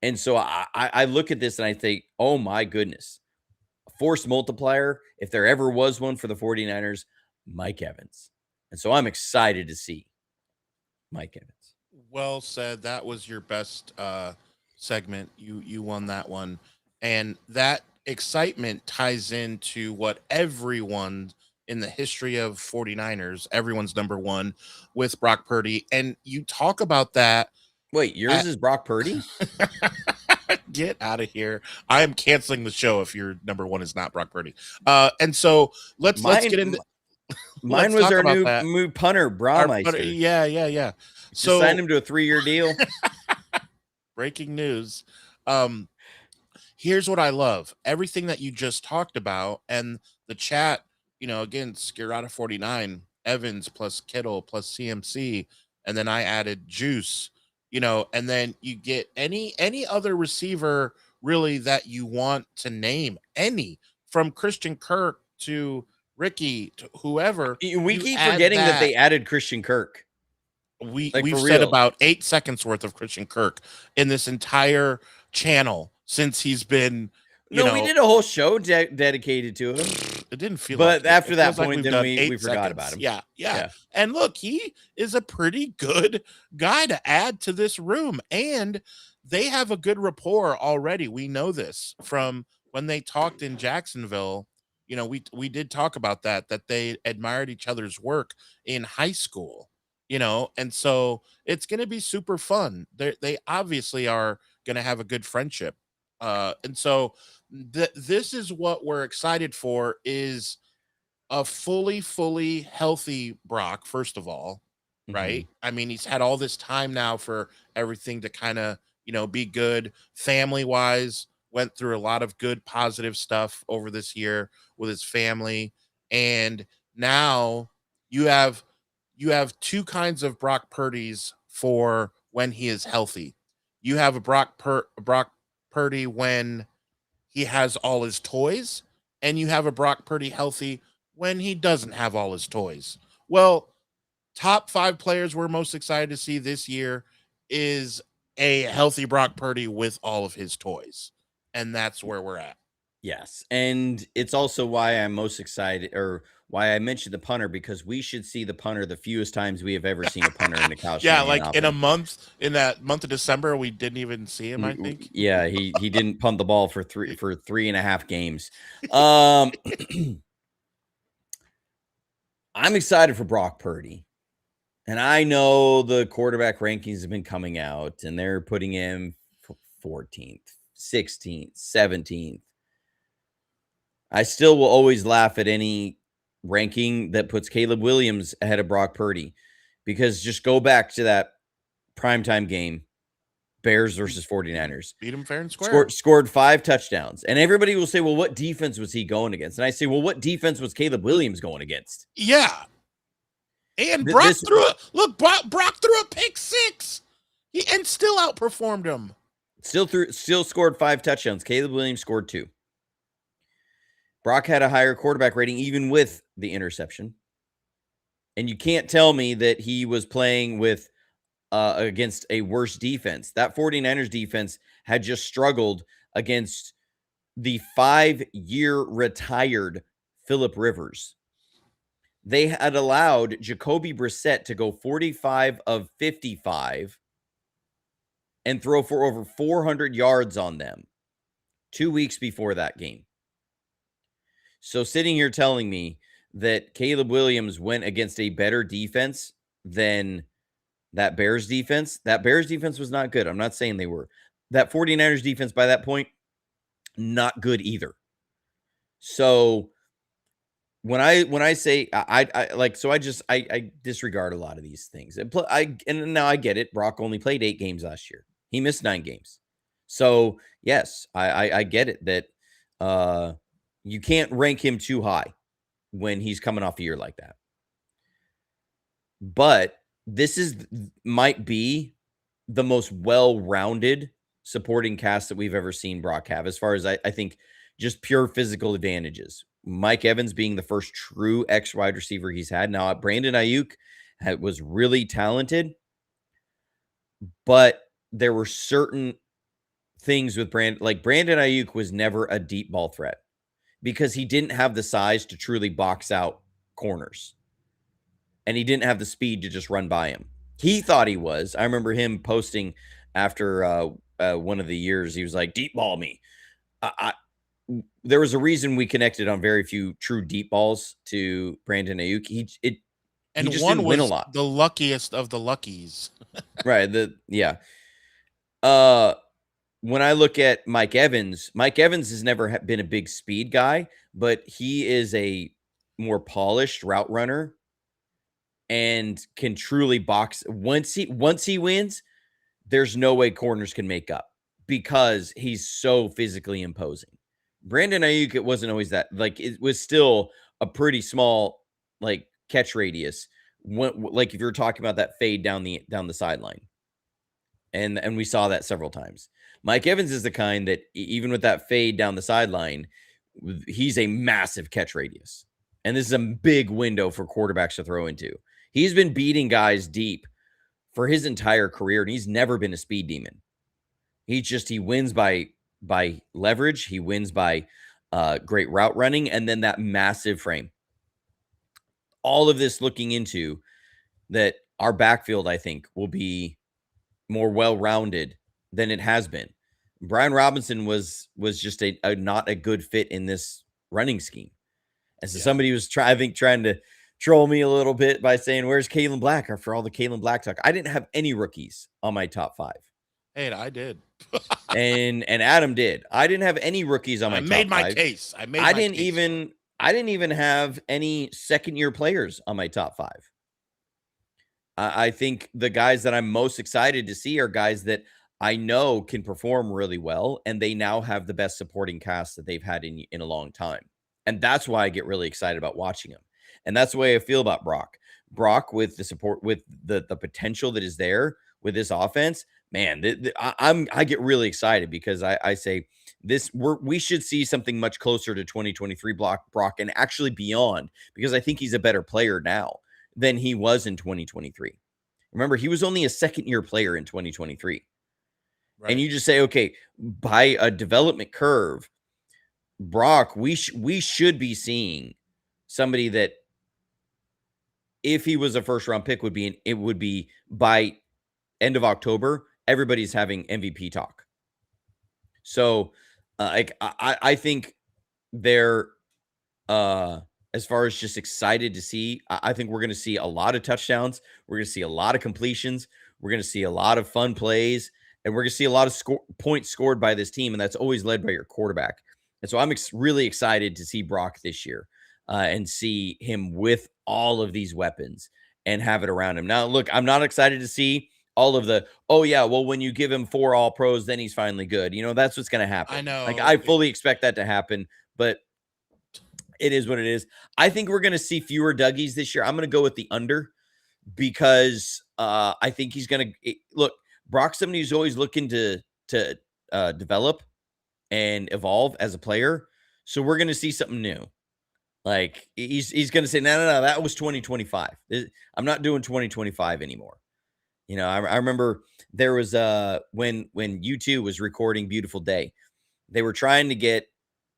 And so I look at this and I think, oh my goodness, force multiplier. If there ever was one for the 49ers, Mike Evans. And so I'm excited to see Mike Evans. Well said. That was your best segment. You won that one. And that excitement ties into what everyone in the history of 49ers, everyone's number one with Brock Purdy. And you talk about that. Wait, yours is Brock Purdy? Get out of here. I am canceling the show if your number one is not Brock Purdy. And so let's get into mine let's was talk our about that. new punter, Braumeister. Yeah. Just So signed him to a 3-year deal. breaking news. Here's what I love. Everything that you just talked about and the chat, again, Skirata 49, Evans plus Kittle plus CMC, and then I added Juice, and then you get any other receiver really that you want to name, any from Christian Kirk to Ricky to whoever. We you keep add forgetting that they added Christian Kirk. We've said about 8 seconds worth of Christian Kirk in this entire channel since he's been, we did a whole show dedicated to him. It didn't feel but like after it that feels point, like then we forgot about him. Yeah. And look, he is a pretty good guy to add to this room. And they have a good rapport already. We know this from when they talked in Jacksonville. We did talk about that they admired each other's work in high school, and so it's going to be super fun. They obviously are going to have a good friendship. And so this is what we're excited for, is a fully healthy Brock, first of all, right? I mean, he's had all this time now for everything to kind of, be good family wise, went through a lot of good positive stuff over this year with his family. And now you have two kinds of Brock Purdy's for when he is healthy. You have a Brock Purdy when he has all his toys, and you have a Brock Purdy healthy when he doesn't have all his toys. Well, top 5 players we're most excited to see this year is a healthy Brock Purdy with all of his toys. And that's where we're at. Yes. And it's also why I'm most excited, or why I mentioned the punter, because we should see the punter the fewest times we have ever seen a punter in the Kyle Yeah, Shanahan like offense. in that month of December, we didn't even see him, I think. Yeah, he didn't punt the ball for 3.5 games. I'm excited for Brock Purdy. And I know the quarterback rankings have been coming out, and they're putting him 14th, 16th, 17th. I still will always laugh at any ranking that puts Caleb Williams ahead of Brock Purdy, because just go back to that primetime game, Bears versus 49ers. Beat him fair and square. Scored 5 touchdowns. And everybody will say, well, what defense was he going against? And I say, well, what defense was Caleb Williams going against? Yeah. And Brock threw a pick 6. And still outperformed him. Still scored 5 touchdowns. Caleb Williams scored 2. Brock had a higher quarterback rating even with the interception. And you can't tell me that he was playing with against a worse defense. That 49ers defense had just struggled against the 5-year retired Phillip Rivers. They had allowed Jacoby Brissett to go 45 of 55 and throw for over 400 yards on them 2 weeks before that game. So sitting here telling me that Caleb Williams went against a better defense than that Bears defense was not good. I'm not saying they were. That 49ers defense by that point, not good either. So when I say I disregard a lot of these things. And now I get it. Brock only played 8 games last year. He missed 9 games. So yes, I get it that you can't rank him too high when he's coming off a year like that. But this might be the most well-rounded supporting cast that we've ever seen Brock have, as far as I think just pure physical advantages. Mike Evans being the first true X wide receiver he's had. Now, Brandon Ayuk was really talented, but there were certain things with Brandon Ayuk was never a deep ball threat because he didn't have the size to truly box out corners. and he didn't have the speed to just run by him. He thought he was. I remember him posting after one of the years. He was like, "Deep ball me." There was a reason we connected on very few true deep balls to Brandon Ayuk. He just one didn't win a lot. The luckiest of the luckies. Right. When I look at Mike Evans has never been a big speed guy, but he is a more polished route runner and can truly box. Once he wins, there's no way corners can make up because he's so physically imposing. Brandon Ayuk, it wasn't always that. Like, it was still a pretty small, like, catch radius. Like, if you're talking about that fade down the sideline. And we saw that several times. Mike Evans is the kind that even with that fade down the sideline, he's a massive catch radius. And this is a big window for quarterbacks to throw into. He's been beating guys deep for his entire career, and he's never been a speed demon. He wins by leverage. He wins by great route running, and then that massive frame. All of this looking into that our backfield, I think, will be more well-rounded than it has been. Brian Robinson was just a not a good fit in this running scheme. And so somebody was trying to troll me a little bit by saying, "Where's Kalen Black?" After all the Kalen Black talk. I didn't have any rookies on my top 5. Hey, I did. and Adam did. I didn't have any rookies on my top 5. I made my case. I didn't even have any second-year players on my top 5. I think the guys that I'm most excited to see are guys that I know can perform really well, and they now have the best supporting cast that they've had in a long time. And that's why I get really excited about watching them. And that's the way I feel about Brock. Brock, with the support, with the potential that is there with this offense, man, I get really excited because I say we should see something much closer to 2023 Brock and actually beyond, because I think he's a better player now than he was in 2023. Remember, he was only a second-year player in 2023. Right. And you just say, okay, by a development curve, Brock, we should be seeing somebody that, if he was a first-round pick, it would be by end of October, everybody's having MVP talk. So, I think they're as far as just excited to see, I think we're going to see a lot of touchdowns. We're going to see a lot of completions. We're going to see a lot of fun plays, and we're going to see a lot of points scored by this team, and that's always led by your quarterback. And so I'm really excited to see Brock this year and see him with all of these weapons and have it around him. Now, look, I'm not excited to see all of the, oh, yeah, well, when you give him 4 All-Pros, then he's finally good. That's what's going to happen. I know. Like, I fully expect that to happen, but it is what it is. I think we're going to see fewer Dougies this year. I'm going to go with the under because I think he's going to look. Brock's somebody who's always looking to develop and evolve as a player. So we're going to see something new. Like, he's going to say, no, that was 2025. I'm not doing 2025 anymore. I remember there was when U2 was recording Beautiful Day, they were trying to get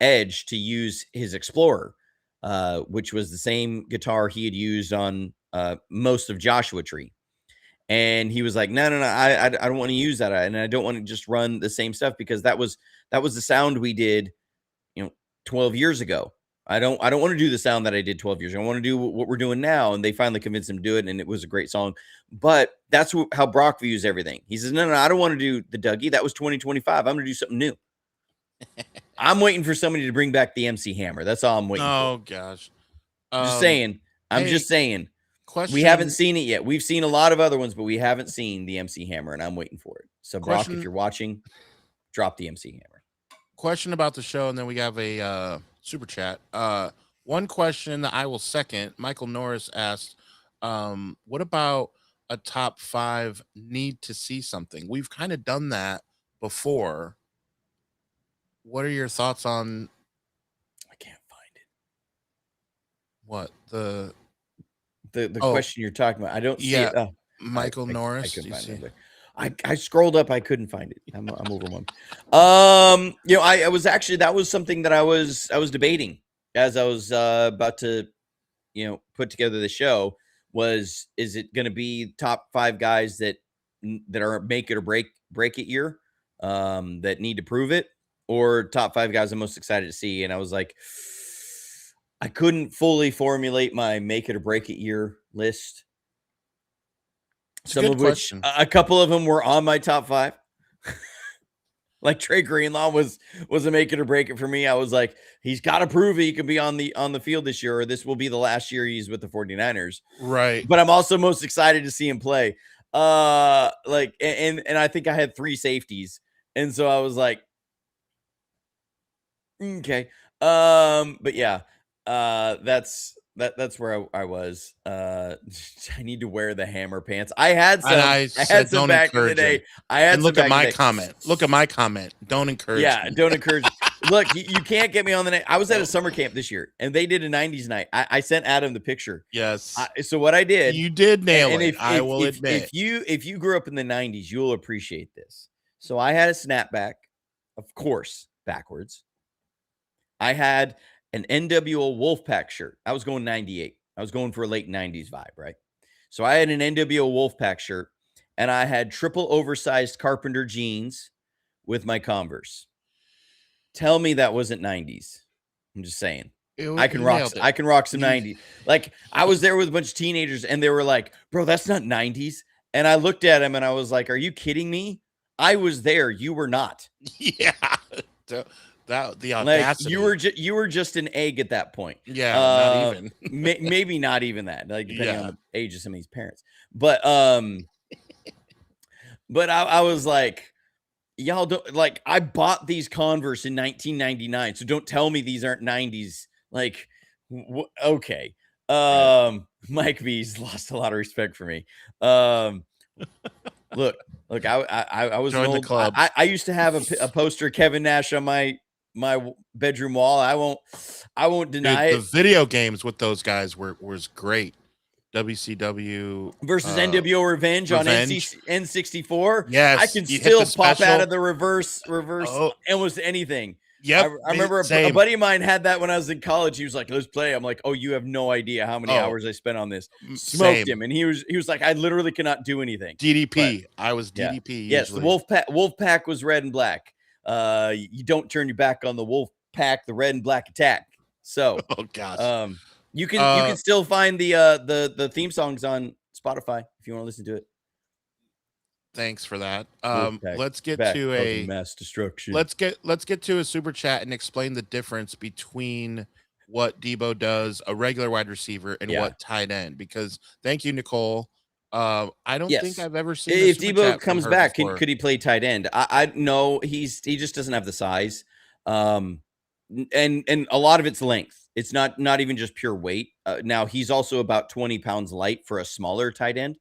Edge to use his Explorer, which was the same guitar he had used on most of Joshua Tree. And he was like, no, I don't want to use that. And I don't want to just run the same stuff because that was the sound we did, 12 years ago. I don't want to do the sound that I did 12 years ago. I want to do what we're doing now. And they finally convinced him to do it. And it was a great song. But that's how Brock views everything. He says, no, I don't want to do the Dougie. That was 2025. I'm going to do something new. I'm waiting for somebody to bring back the MC Hammer. That's all I'm waiting for. Oh, gosh. Just saying. I'm just saying. We haven't seen it yet. We've seen a lot of other ones, but we haven't seen the MC Hammer, and I'm waiting for it. So, Brock, if you're watching, drop the MC Hammer. Question about the show, and then we have a super chat. One question that I will second. Michael Norris asked, what about a top 5 need to see something? We've kind of done that before. What are your thoughts on? I can't find it. What the question you're talking about? I don't see it. Oh, Michael Norris. I couldn't find it. I scrolled up. I couldn't find it. I'm overwhelmed. I was actually, that was something that I was debating as I was about to, put together the show, is it going to be top 5 guys that are make it or break it year, that need to prove it, or top 5 guys I'm most excited to see? And I was like, I couldn't fully formulate my make it or break it year list. Some of which, a couple of them were on my top 5. Like Trey Greenlaw was a make it or break it for me. I was like, he's got to prove he can be on the field this year, or this will be the last year he's with the 49ers. Right. But I'm also most excited to see him play. Like, and I think I had 3 safeties. And so I was like, okay. But yeah, that's where I was. I need to wear the hammer pants. I had some. I had some back in the day. I had. And look at my comment. Look at my comment. Don't encourage. Yeah, me. Don't encourage. Look, you can't get me on the night. I was at a summer camp this year, and they did a '90s night. I sent Adam the picture. Yes. So what I did, you did nail it. I will admit. If you grew up in the '90s, you'll appreciate this. So I had a snapback, of course, backwards. I had an NWO Wolfpack shirt. I was going 98. I was going for a late 90s vibe, right? So I had an NWO Wolfpack shirt, and I had triple oversized Carpenter jeans with my Converse. Tell me that wasn't 90s. I'm just saying. I can rock some 90s. Like, I was there with a bunch of teenagers, and they were like, bro, that's not 90s. And I looked at him, and I was like, are you kidding me? I was there. You were not. Yeah. The audacity. Like, you were just an egg at that point. Yeah, not even. Maybe not even that. Like, depending on the age of some of these parents. But but I was like, y'all don't, like, I bought these Converse in 1999, so don't tell me these aren't 90s. Like, okay. Mike V's lost a lot of respect for me. Look, I was join the club. I used to have a poster of Kevin Nash on my bedroom wall. I won't deny it. The video games with those guys was great. WCW versus NWO Revenge on N64. Yes, I can still pop out of the reverse almost anything. Yep. I remember a buddy of mine had that when I was in college. He was like, let's play. I'm like, oh, you have no idea how many hours I spent on this. Smoked him. And he was like, I literally cannot do anything. DDP. But, I was DDP. Yeah. Yes, the Wolfpack was red and black. You don't turn your back on the Wolfpack, the red and black attack. So oh gosh. You can still find the theme songs on Spotify if you want to listen to it. Thanks for that. Let's get to a mass destruction. Let's get to a super chat and explain the difference between what Debo does, a regular wide receiver, and what tight end. Because thank you, Nicole. I don't think I've ever seen. If Debo comes back, could he play tight end? I know he just doesn't have the size. And a lot of it's length. It's not even just pure weight. Now he's also about 20 pounds light for a smaller tight end.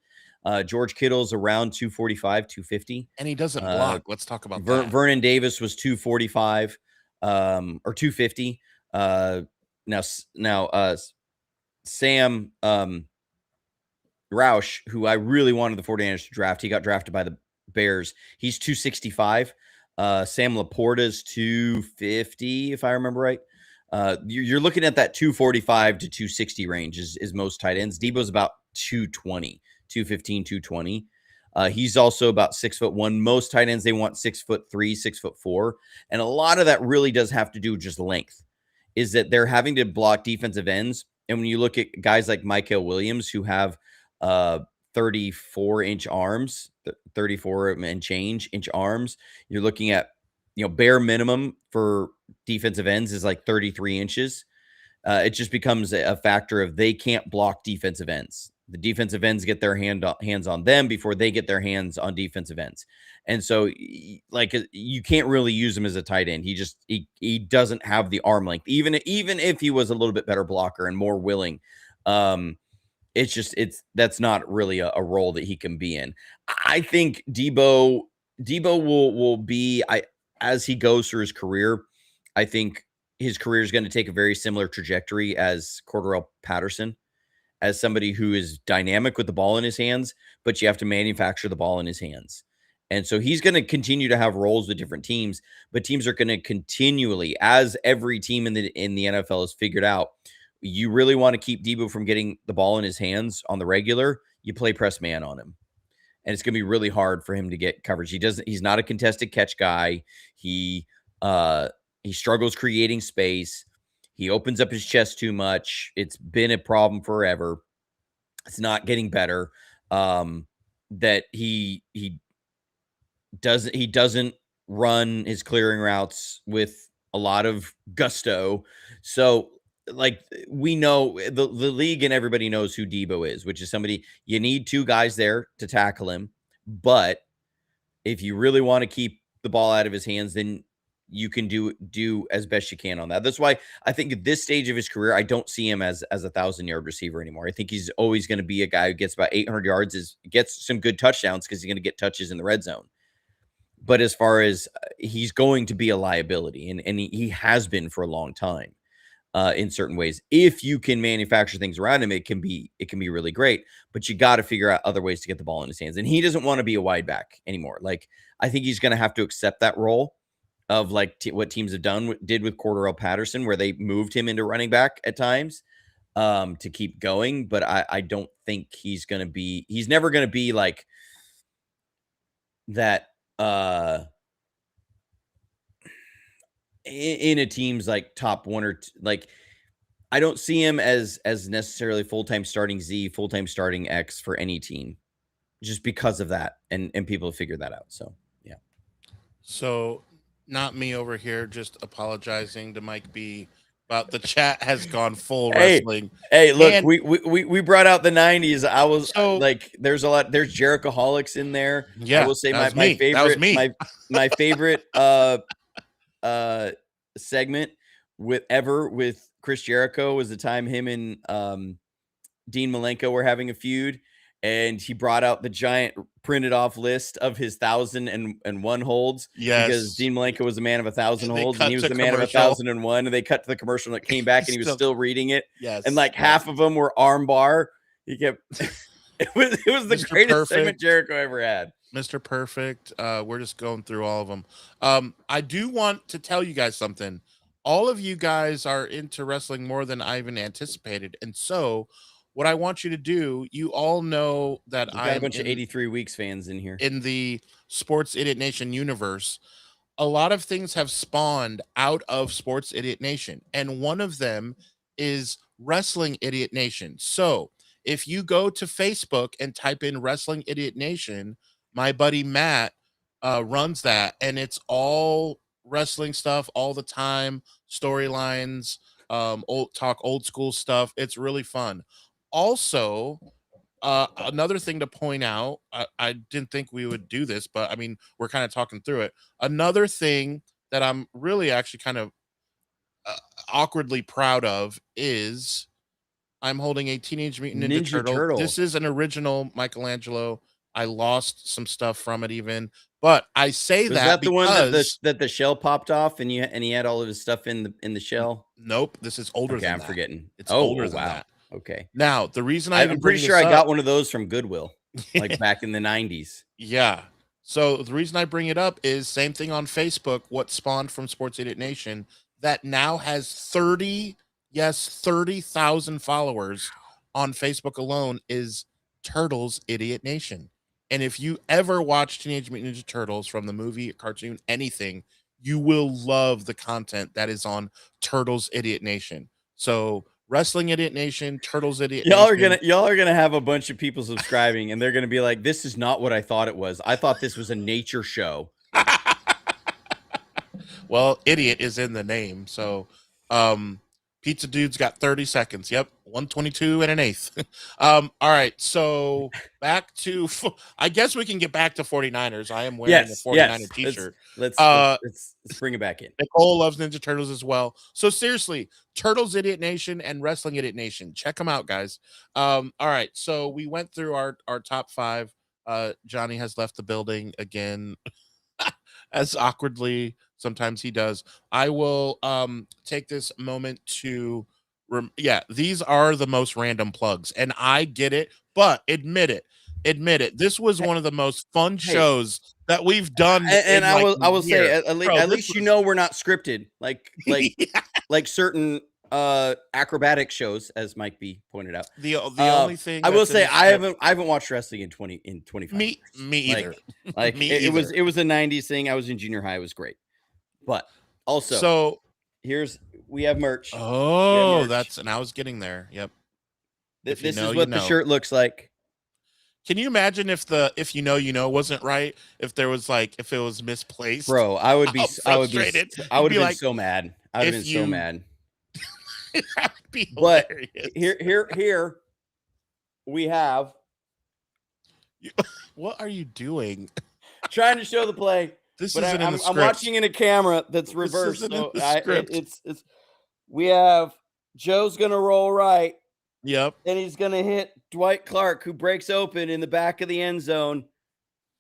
George Kittle's around 245, 250. And he doesn't block. Let's talk about that. Vernon Davis was 245 or 250. Now Sam Roush, who I really wanted the 49ers to draft, he got drafted by the Bears. He's 265. Sam Laporta's 250, if I remember right. You're looking at that 245 to 260 range is most tight ends. Debo's about 220. 215, 220. He's also about 6'1". Most tight ends, they want 6'3", 6'4". And a lot of that really does have to do with just length, is that they're having to block defensive ends. And when you look at guys like Michael Williams, who have 34-inch arms, 34 and change inch arms, you're looking at, bare minimum for defensive ends is like 33 inches. It just becomes a factor of they can't block defensive ends. The defensive ends get their hands on them before they get their hands on defensive ends. And so, like, you can't really use him as a tight end. He doesn't have the arm length. Even if he was a little bit better blocker and more willing, that's not really a role that he can be in. I think Debo will be, as he goes through his career, I think his career is going to take a very similar trajectory as Cordarrelle Patterson, as somebody who is dynamic with the ball in his hands, but you have to manufacture the ball in his hands. And so he's going to continue to have roles with different teams, but teams are going to continually, as every team in the NFL has figured out, You really want to keep Debo from getting the ball in his hands on the regular, you play press man on him. And it's going to be really hard for him to get coverage. He's not a contested catch guy. He struggles creating space. He opens up his chest too much. It's been a problem forever. It's not getting better. That he doesn't run his clearing routes with a lot of gusto. So like we know the league and everybody knows who Debo is, which is somebody you need two guys there to tackle him. But if you really want to keep the ball out of his hands, then you can do as best you can on that. That's why I think at this stage of his career, I don't see him as a 1,000-yard receiver anymore. I think he's always going to be a guy who gets about 800 yards, gets some good touchdowns because he's going to get touches in the red zone. But as far as he's going to be a liability, and he has been for a long time in certain ways. If you can manufacture things around him, it can be really great. But you got to figure out other ways to get the ball in his hands. And he doesn't want to be a wide back anymore. Like I think he's going to have to accept that role of like what teams have did with Cordarrelle Patterson, where they moved him into running back at times to keep going. But I don't think he's never going to be like that. In a team's like top one or like, I don't see him as necessarily full-time starting Z, full-time starting X for any team, just because of that, and people have figured that out. So yeah. So not me over here just apologizing to Mike B, but the chat has gone full wrestling. Hey, look, and we brought out the 90s. I was like, there's Jerichoholics in there. Yeah, I will say my favorite my favorite segment with Chris Jericho was the time him and Dean Malenko were having a feud, and he brought out the giant printed off list of his 1,001 holds. Yes, because Dean Malenko was a man of 1,000 holds, and he was the man of 1,001. And they cut to the commercial, and it came back, and he was still reading it. Yes, and like half of them were armbar. He kept. It was the Mr. greatest Perfect. Segment Jericho ever had. Mr. Perfect. We're just going through all of them. I do want to tell you guys something. All of you guys are into wrestling more than I even anticipated. And so what I want you to do, you all know that I'm a bunch of 83 Weeks fans in here. In the Sports Idiot Nation universe, a lot of things have spawned out of Sports Idiot Nation. And one of them is Wrestling Idiot Nation. So if you go to Facebook and type in Wrestling Idiot Nation, my buddy Matt runs that, and it's all wrestling stuff all the time, storylines, old school stuff. It's really fun. Also, another thing to point out, I didn't think we would do this, but I mean, we're kind of talking through it. Another thing that I'm really actually kind of awkwardly proud of is I'm holding a Teenage Mutant Ninja Turtle. This is an original Michelangelo. I lost some stuff from it even, but I say was that the one that the shell popped off and he had all of his stuff in the shell? Nope, this is older than I'm that. Forgetting. It's older than that. Okay. Now, the reason I'm pretty sure I got one of those from Goodwill, like back in the 90s. Yeah. So the reason I bring it up is same thing on Facebook, what spawned from Sports Idiot Nation that now has 30,000 followers on Facebook alone is Turtles Idiot Nation. And if you ever watch Teenage Mutant Ninja Turtles from the movie, cartoon, anything, you will love the content that is on Turtles Idiot Nation. So Wrestling Idiot Nation, Turtles Idiot Nation. Y'all are gonna have a bunch of people subscribing, and they're gonna be like, "This is not what I thought it was. I thought this was a nature show." Well, idiot is in the name, so Pizza Dude's got 30 seconds. Yep, 122 and an eighth. All right, so back to, I guess we can get back to 49ers. I am wearing a 49er t-shirt. Let's bring it back in. Nicole loves Ninja Turtles as well. So seriously, Turtles Idiot Nation and Wrestling Idiot Nation. Check them out, guys. All right, so we went through our top 5. Johnny has left the building again, as awkwardly sometimes he does. I will take this moment to these are the most random plugs, and I get it, but admit it, this was one of the most fun shows that we've done. And I will say at least you know we're not scripted like certain acrobatic shows, as Mike B pointed out. The only thing I will that's in say the I script- haven't watched wrestling in 25 me years. either. Like Me it either. was a 90s thing. I was in junior high. It was great. But also, So we have merch. oh, and I was getting there. Yep. This is what the shirt looks like. Can you imagine if you know wasn't right? If there was if it was misplaced, bro, I would be frustrated. I would have been so mad. I would have been so mad. That would be but hilarious. here we have. What are you doing? Trying to show the play. This isn't in the script. I'm watching in a camera that's reversed. So it's we have Joe's gonna roll right. Yep. And he's gonna hit Dwight Clark, who breaks open in the back of the end zone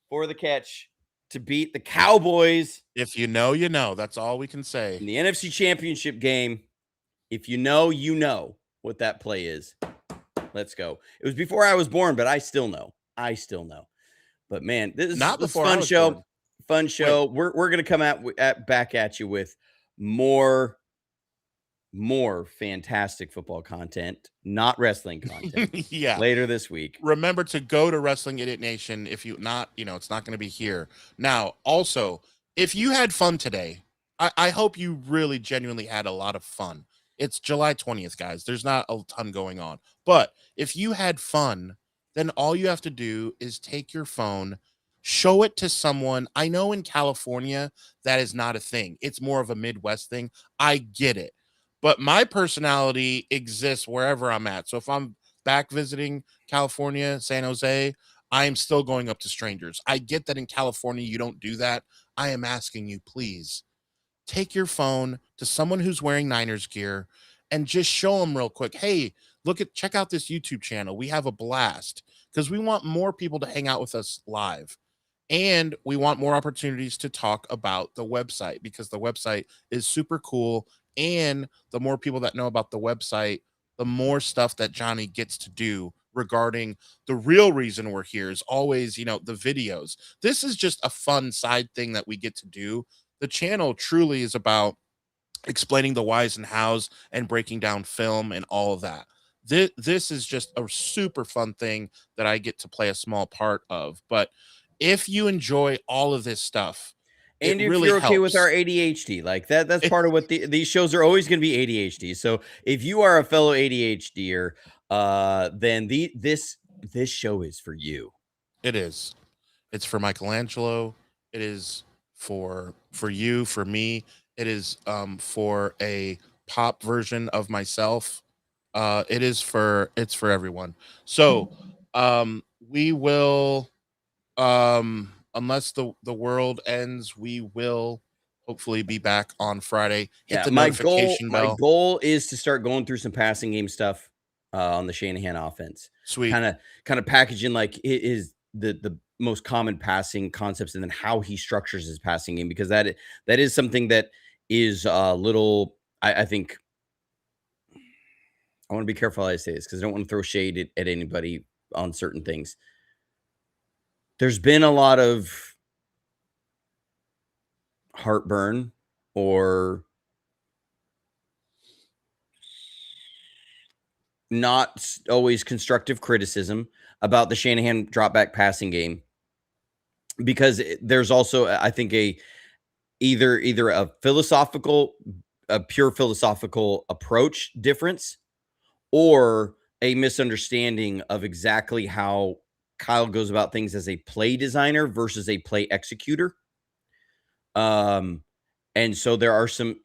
for the catch to beat the Cowboys. If you know, you know. That's all we can say. In the NFC Championship game, if you know what that play is. Let's go. It was before I was born, but I still know. But man, this is a fun show. Born. Fun show. Wait. We're gonna come back at you with more fantastic football content, not wrestling content. Yeah. Later this week. Remember to go to Wrestling Idiot Nation. If you not, it's not going to be here. Now, also, if you had fun today, I hope you really genuinely had a lot of fun. It's July 20th, guys. There's not a ton going on. But if you had fun, then all you have to do is take your phone, show it to someone. I know in California, that is not a thing. It's more of a Midwest thing. I get it. But my personality exists wherever I'm at. So if I'm back visiting California, San Jose, I am still going up to strangers. I get that in California, you don't do that. I am asking you, please, take your phone to someone who's wearing Niners gear and just show them real quick. Hey, check out this YouTube channel. We have a blast because we want more people to hang out with us live. And we want more opportunities to talk about the website because the website is super cool. And the more people that know about the website, the more stuff that Johnny gets to do regarding the real reason we're here is always, the videos. This is just a fun side thing that we get to do. The channel truly is about explaining the whys and hows and breaking down film and all of that. This is just a super fun thing that I get to play a small part of. But if you enjoy all of this stuff, and if you're okay with our ADHD, like that's part of what these shows are always going to be ADHD. So if you are a fellow ADHDer, then this show is for you. It is. It's for Michelangelo. It is for you, for me. It is for a pop version of myself. It's for everyone. So we will unless the world ends, we will hopefully be back on Friday. Hit the notification bell. My goal is to start going through some passing game stuff on the Shanahan offense. Sweet. Kind of packaging is the most common passing concepts and then how he structures his passing game, because that is something that is a little, I think I want to be careful how I say this because I don't want to throw shade at anybody on certain things. There's been a lot of heartburn or not always constructive criticism about the Shanahan drop back passing game, because there's also, I think, either a pure philosophical approach difference or a misunderstanding of exactly how Kyle goes about things as a play designer versus a play executor. And so there are some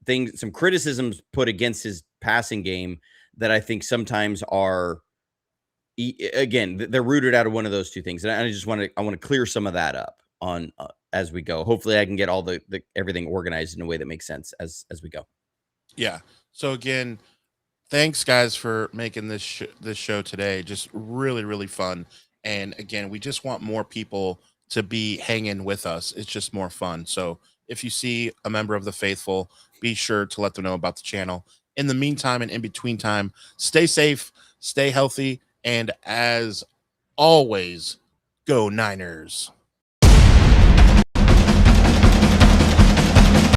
things, some criticisms put against his passing game that I think sometimes are, again, they're rooted out of one of those two things. And I just want to clear some of that up on as we go. Hopefully I can get all the everything organized in a way that makes sense as we go. Yeah. So again, thanks guys for making this show today. Just really, really fun. And again, we just want more people to be hanging with us. It's just more fun. So if you see a member of the faithful, be sure to let them know about the channel. In the meantime and in between time, stay safe, stay healthy, and as always, go Niners.